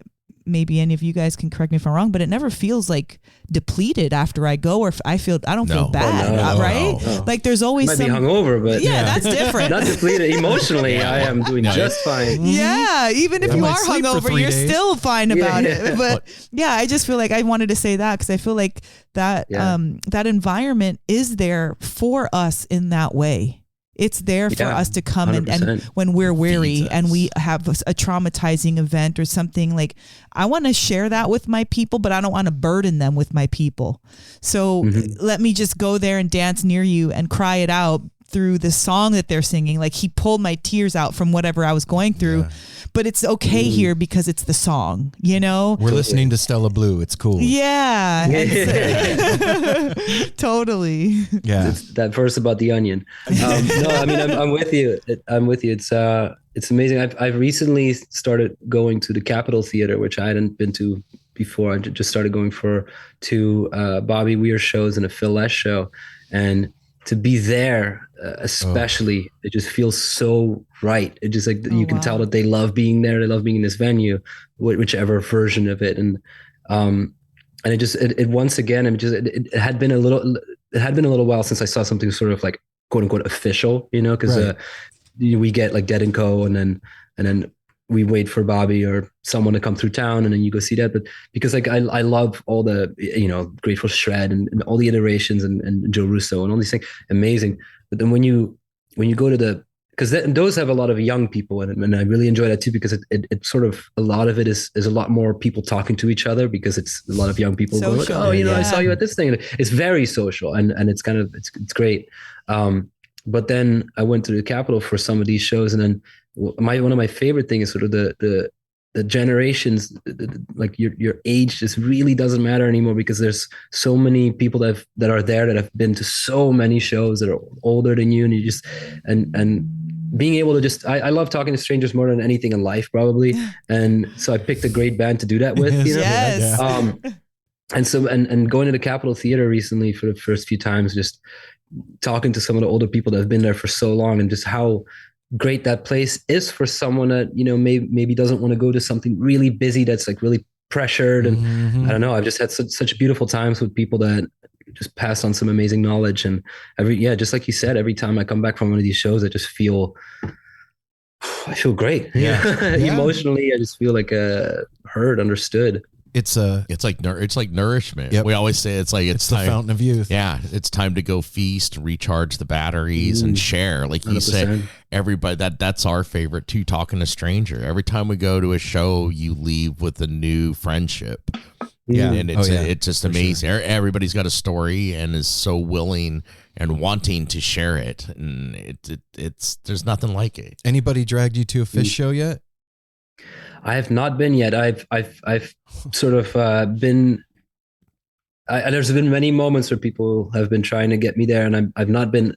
maybe any of you guys can correct me if I'm wrong, but it never feels like depleted after I go, or if I don't feel bad, right? No. Like there's always might be hungover, but that's different. Not depleted emotionally. I am doing just fine. Yeah, even if you are hungover, you're still fine about it. But yeah, I just feel like I wanted to say that because I feel like that that environment is there for us in that way. It's there for us to come and when we're weary and we have a traumatizing event or something, like I want to share that with my people, but I don't want to burden them with my people. So let me just go there and dance near you and cry it out through the song that they're singing. Like he pulled my tears out from whatever I was going through, but it's okay here because it's the song, you know? We're listening to Stella Blue. It's cool. Yeah. Totally. Yeah. It's that verse about the onion. No, I mean, I'm with you. I'm with you. It's amazing. I've recently started going to the Capitol Theater, which I hadn't been to before. I just started going for two Bobby Weir shows and a Phil Les show. And to be there, especially, it just feels so right. It just like you can tell that they love being there. They love being in this venue, whichever version of it. And it just once again, it had been a little while since I saw something sort of like quote unquote official, you know, because we get like Dead and Co. and then we wait for Bobby or someone to come through town, and then you go see that. But because like I love all the, you know, Grateful Shred and all the iterations and Joe Russo and all these things, amazing. But then when you go to because those have a lot of young people in it, and I really enjoy that too, because it sort of, a lot of it is a lot more people talking to each other, because it's a lot of young people going like, oh, you know, I saw you at this thing. It's very social, and it's kind of it's great. But then I went to the Capitol for some of these shows, and then one of my favorite things is sort of the generations, like your age just really doesn't matter anymore, because there's so many people that are there that have been to so many shows that are older than you, and you just and being able to just I love talking to strangers more than anything in life, probably. And so I picked a great band to do that with. You know? Yes. And so and going to the Capitol Theater recently for the first few times, just talking to some of the older people that have been there for so long, and just how great that place is for someone that, you know, maybe doesn't want to go to something really busy that's like really pressured. And I don't know, I've just had such beautiful times with people that just pass on some amazing knowledge. And just like you said, every time I come back from one of these shows, I feel great. Emotionally, I just feel like heard, understood. It's like nourishment. Yep. We always say it's the fountain of youth. Yeah, it's time to go feast, recharge the batteries, and share. Like you 100%. Say, everybody that's our favorite too. Talking to a stranger. Every time we go to a show, you leave with a new friendship. Yeah, and it's just amazing. Sure. Everybody's got a story and is so willing and wanting to share it, and it's there's nothing like it. Anybody dragged you to a Fish show yet? I have not been yet. I've sort of been. There's been many moments where people have been trying to get me there, and I've not been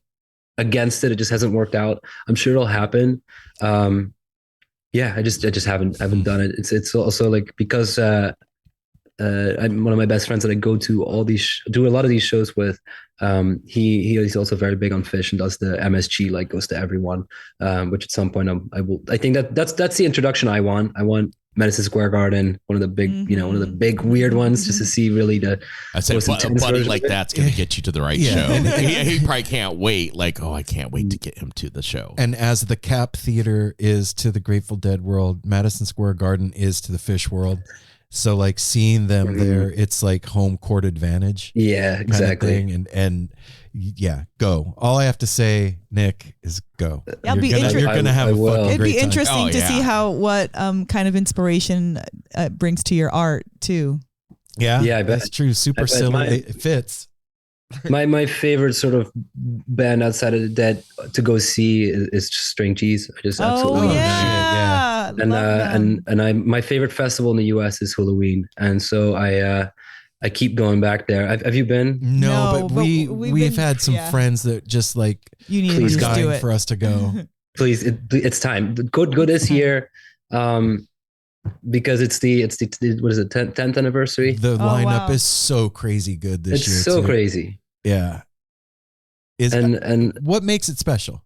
against it. It just hasn't worked out. I'm sure it'll happen. I just haven't done it. It's also like because I'm one of my best friends that I go to do a lot of these shows with. He's also very big on Fish and does the MSG, like goes to everyone, which at some point I think that's the introduction I want. I want Madison Square Garden, one of the big, one of the big weird ones, just to see really I say a buddy like that's going to get you to the right show. He probably can't wait. Like, I can't wait to get him to the show. And as the Cap Theater is to the Grateful Dead world, Madison Square Garden is to the Fish world. So like seeing them there, it's like home court advantage. Yeah, exactly. And yeah, go. All I have to say, Nick, is go. You're gonna have a fucking great time. It'd be interesting to see what kind of inspiration brings to your art too. Yeah, I bet that's true. Super silly. It fits. My favorite sort of band outside of the Dead to go see is String Cheese. I just absolutely love that. And my favorite festival in the US is Halloween, and so I keep going back there. Have you been? No, but we've had some friends that just like you need to do it for us to go. Please, it's time. Go this year. Because it's the what is it, 10th anniversary? The lineup is so crazy good this year. It's so crazy. Yeah. And what makes it special?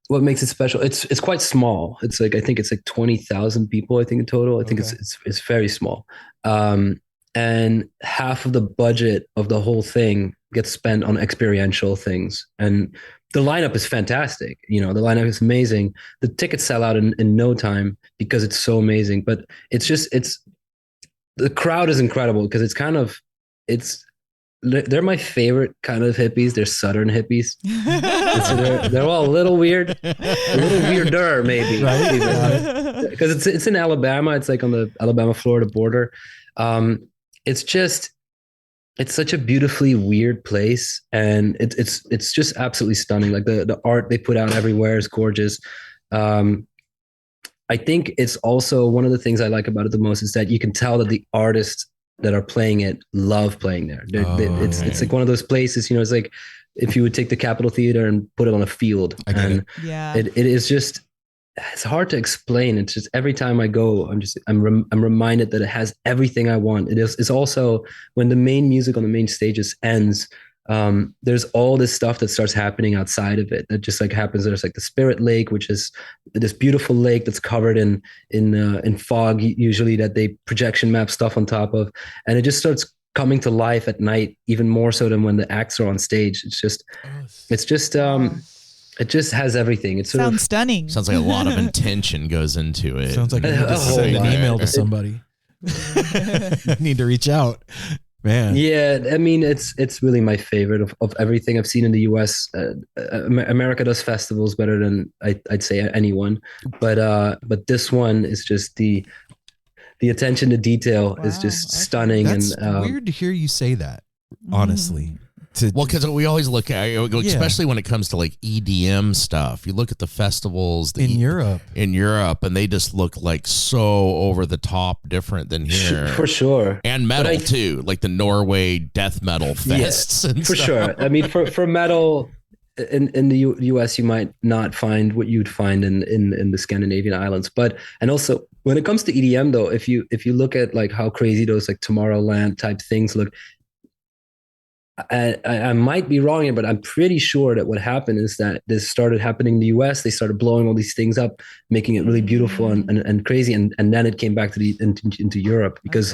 What makes it special? It's quite small. It's like I think it's like 20,000 people. I think in total. I think it's very small. And half of the budget of the whole thing gets spent on experiential things. And the lineup is fantastic. The lineup is amazing. The tickets sell out in no time because it's so amazing. But the crowd is incredible because they're my favorite kind of hippies. They're Southern hippies. So they're all a little weird, a little weirder maybe. Right? Because it's in Alabama. It's like on the Alabama-Florida border. It's such a beautifully weird place, and it's just absolutely stunning. Like the art they put out everywhere is gorgeous. I think it's also one of the things I like about it the most is that you can tell that the artists that are playing it love playing there. It's like one of those places, it's like if you would take the Capitol Theater and put it on a field. It is just, it's hard to explain. It's just every time I go, I'm reminded that it has everything I want. It's also when the main music on the main stages ends, there's all this stuff that starts happening outside of it that just like happens. There's like the Spirit Lake, which is this beautiful lake that's covered in fog, usually, that they projection map stuff on top of, and it just starts coming to life at night, even more so than when the acts are on stage. It just has everything. It sounds stunning. Sounds like a lot of intention goes into it. Sounds like you need to send an email to somebody. You need to reach out, man. Yeah, I mean, it's really my favorite of everything I've seen in the US. America does festivals better than I'd say anyone, but this one is just the attention to detail is just stunning. That's and weird to hear you say that. Honestly. Well, because we always look at, especially when it comes to like EDM stuff. You look at the festivals in Europe, and they just look like so over the top different than here, for sure. And metal too, like the Norway death metal fests. Yeah, for sure. I mean, for metal in the US, you might not find what you'd find in the Scandinavian islands, and also when it comes to EDM though, if you look at like how crazy those like Tomorrowland type things look. I might be wrong here, but I'm pretty sure that what happened is that this started happening in the US. They started blowing all these things up, making it really beautiful and crazy. And then it came back to into Europe because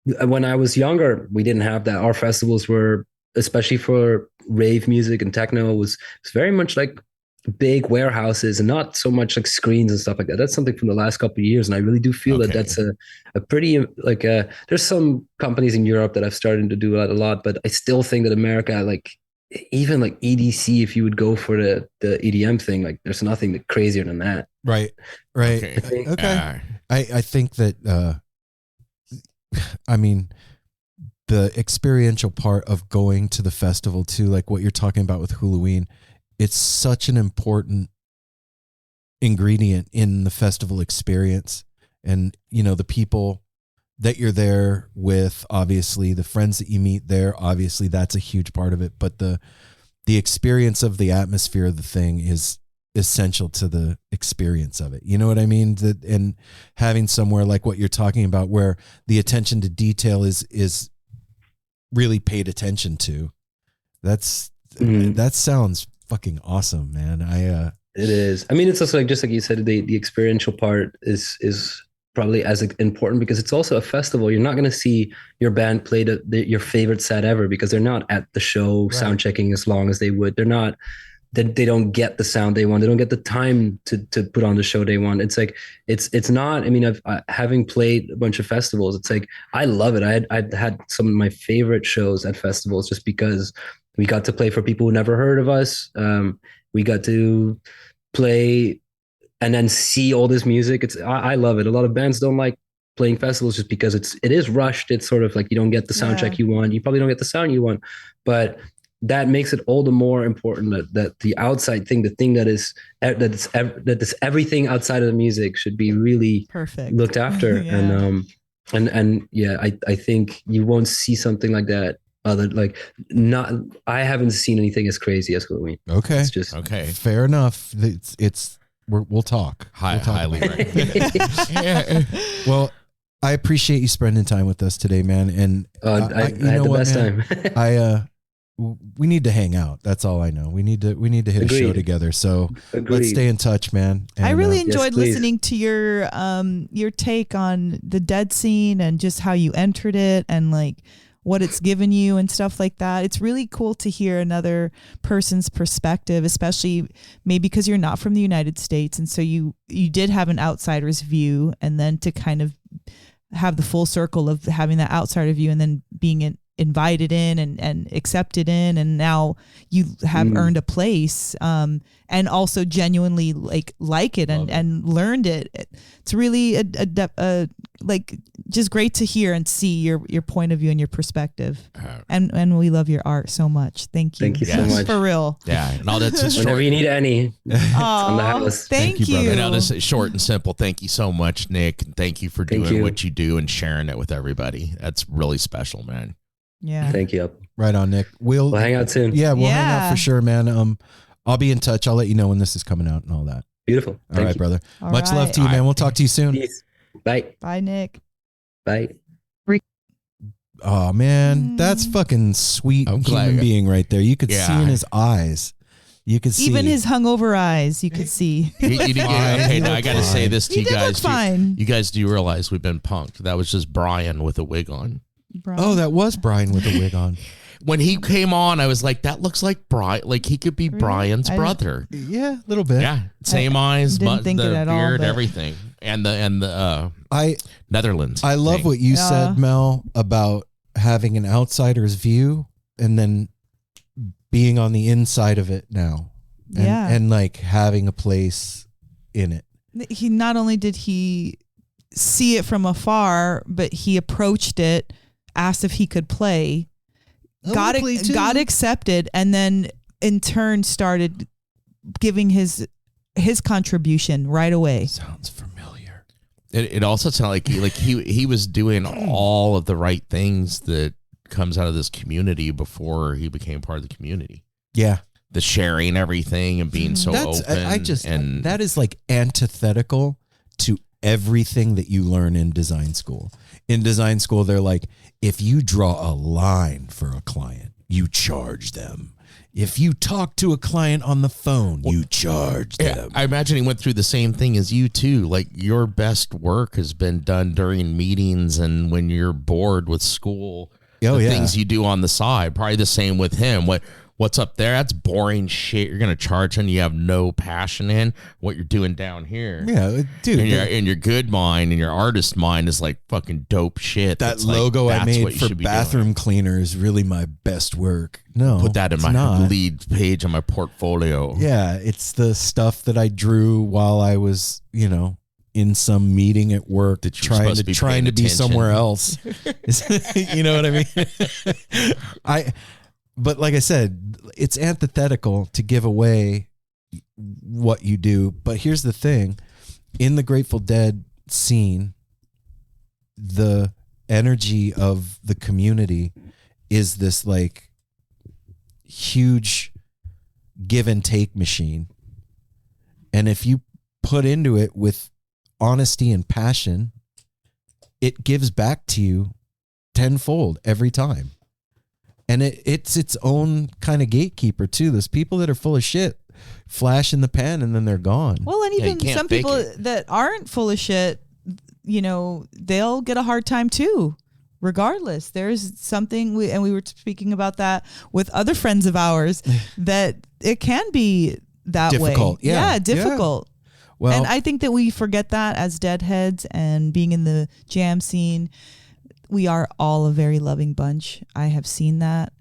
when I was younger, we didn't have that. Our festivals were, especially for rave music and techno, was very much like big warehouses and not so much like screens and stuff like that. That's something from the last couple of years. And I really do feel that that's a pretty like there's some companies in Europe that have started to do that a lot, but I still think that America, like even like EDC, if you would go for the EDM thing, like there's nothing crazier than that. Right. Okay. I think that I mean the experiential part of going to the festival too, like what you're talking about with Halloween, it's such an important ingredient in the festival experience. And, the people that you're there with, obviously the friends that you meet there, obviously that's a huge part of it. But the experience of the atmosphere of the thing is essential to the experience of it. You know what I mean? And having somewhere like what you're talking about, where the attention to detail is really paid attention to. That sounds fucking awesome, man. It is. I mean, it's also like, just like you said, the experiential part is probably as important because it's also a festival. You're not going to see your band play your favorite set ever because they're not at the show sound checking as long as they would. They're not. They don't get the sound they want. They don't get the time to put on the show they want. It's like it's not. I mean, having played a bunch of festivals, it's like I love it. I had some of my favorite shows at festivals just because we got to play for people who never heard of us. We got to play and then see all this music. I love it. A lot of bands don't like playing festivals just because it is rushed. It's sort of like you don't get the sound check you want. You probably don't get the sound you want, but that makes it all the more important that the outside thing, the thing that is everything outside of the music should be really perfect looked after. I think you won't see something like that. I haven't seen anything as crazy as Halloween. Okay. It's just fair enough. We'll talk. Highly recommend. Well, I appreciate you spending time with us today, man. And I had the best time. We need to hang out. That's all I know. We need to hit a show together. So let's stay in touch, man. And, I really enjoyed listening to your take on the Dead scene and just how you entered it and like what it's given you and stuff like that. It's really cool to hear another person's perspective, especially maybe because you're not from the United States. And so you did have an outsider's view, and then to kind of have the full circle of having that outsider view and then being invited in and accepted in, and now you have earned a place and also genuinely like it and learned it. It's really a like just great to hear and see your point of view and your perspective. And we love your art so much. Thank you so much, for real. Yeah, no, that's a short. Whenever you need any, on the house. Thank you, brother. No, this is short and simple. Thank you so much, Nick. Thank you for doing what you do and sharing it with everybody. That's really special, man. Yeah. Thank you. Right on, Nick. We'll hang out soon. Yeah, we'll hang out for sure, man. I'll be in touch. I'll let you know when this is coming out and all that. Beautiful. All right, brother. Much love to you, man. We'll talk to you soon. Peace. Bye. Bye, Nick. Bye. Oh man, that's fucking sweet human being right there. You could see in his eyes. You could see even his hungover eyes. You could see. Okay, now I got to say this to you guys. Fine. You guys do realize we've been punked? That was just Brian with a wig on. Brian. Oh, that was Brian with a wig on. When he came on, I was like, that looks like Brian. Like he could be Brian's brother. Yeah, a little bit. Yeah, same eyes, the beard, all, everything, and the Netherlands. I love what you said, Mel, about having an outsider's view and then being on the inside of it now, and like having a place in it. He not only did he see it from afar, but he approached it, asked if he could play, got accepted, and then in turn started giving his contribution right away. Sounds familiar. It also sounded like he was doing all of the right things that comes out of this community before he became part of the community. Yeah. The sharing everything and being so open. That is like antithetical to everything that you learn in design school. In design school, they're like, if you draw a line for a client, you charge them. If you talk to a client on the phone, you charge them. I imagine he went through the same thing as you too. Like, your best work has been done during meetings and when you're bored with school. Things you do on the side. Probably the same with him. What's up there? That's boring shit. You're gonna charge him. You have no passion in what you're doing down here. Yeah, dude. And your good mind and your artist mind is like fucking dope shit. That logo I made for bathroom cleaner is really my best work. No, put that in my lead page on my portfolio. Yeah, it's the stuff that I drew while I was, in some meeting at work, trying to be somewhere else. You know what I mean? But like I said, it's antithetical to give away what you do. But here's the thing. In the Grateful Dead scene, the energy of the community is this like huge give and take machine. And if you put into it with honesty and passion, it gives back to you tenfold every time. And it's its own kind of gatekeeper too. There's people that are full of shit, flash in the pan, and then they're gone. Well, and even some people that aren't full of shit, they'll get a hard time too. Regardless, there's something we were speaking about that with other friends of ours that it can be that difficult. way. Yeah, difficult. Yeah. Well, and I think that we forget that as Deadheads and being in the jam scene. We are all a very loving bunch. I have seen that,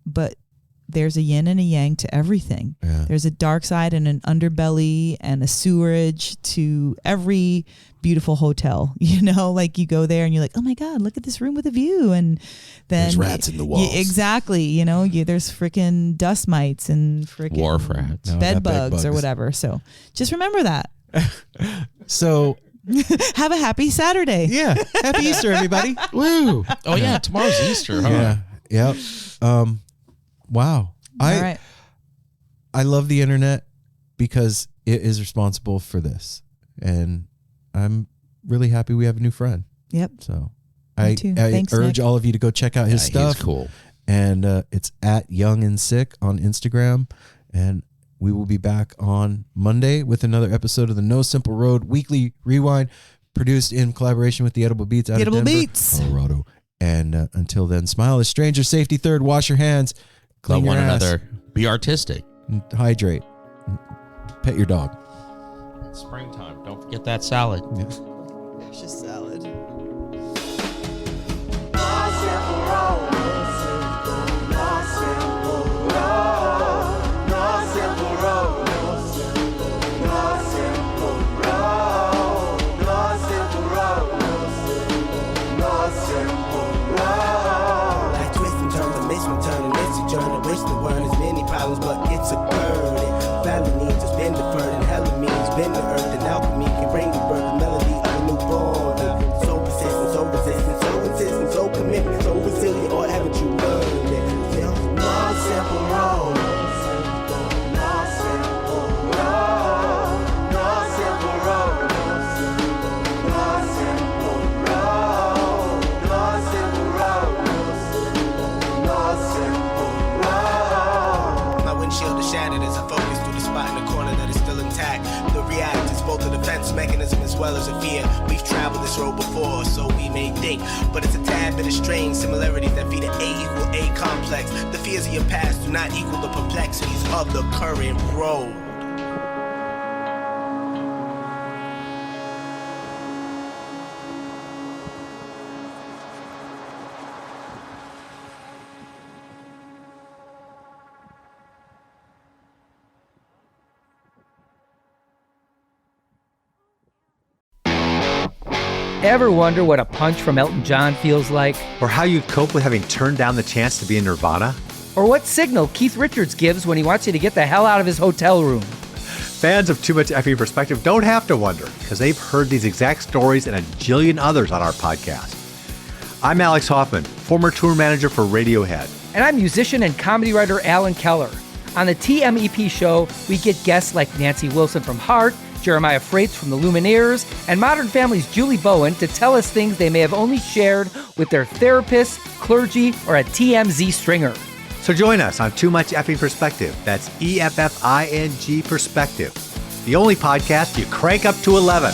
but there's a yin and a yang to everything. Yeah. There's a dark side and an underbelly and a sewerage to every beautiful hotel. Like you go there and you're like, oh my God, look at this room with a view. And then there's rats in the walls. Exactly. There's freaking dust mites and freaking wharf rats, bed bugs or whatever. So just remember that. So have a happy Saturday. Yeah. Happy Easter, everybody. Woo. Oh yeah. Tomorrow's Easter. Huh? Yeah. Yep. Wow. I love the internet because it is responsible for this. And I'm really happy we have a new friend. Yep. So I Thanks, Nick. urge all of you to go check out his stuff. He's cool. And it's at Young and Sick on Instagram. And we will be back on Monday with another episode of the No Simple Road Weekly Rewind, produced in collaboration with the Edible Beats out of Denver, Colorado. And until then, smile as stranger, safety third, wash your hands, clean love your one ass, another, be artistic, hydrate, pet your dog. It's springtime. Don't forget that salad. It's just salad. But it's a burden. Family needs has been deferred, and hella means been the earth, and alchemy can bring the birth, the melody of a newborn. So persistent, so resistant, so insistent, so commitment, so resilient, or haven't you learned it? No simple road. No simple road. No simple road. No simple road. No simple road. No simple road. My windshield is shattered as I focus through the spot in the corner that is still intact. The react is both a defense mechanism as well as a fear. We've traveled this road before, so we may think, but it's a tad bit of strange similarities that feed an A equal A complex. The fears of your past do not equal the perplexities of the current road. Ever wonder what a punch from Elton John feels like? Or how you'd cope with having turned down the chance to be in Nirvana? Or what signal Keith Richards gives when he wants you to get the hell out of his hotel room? Fans of Too Much Effing Perspective don't have to wonder, because they've heard these exact stories and a jillion others on our podcast. I'm Alex Hoffman, former tour manager for Radiohead. And I'm musician and comedy writer Alan Keller. On the TMEP show, we get guests like Nancy Wilson from Heart, Jeremiah Freites from the Lumineers, and Modern Family's Julie Bowen to tell us things they may have only shared with their therapist, clergy, or a TMZ stringer. So join us on Too Much Effing Perspective. That's EFFING Perspective. The only podcast you crank up to 11.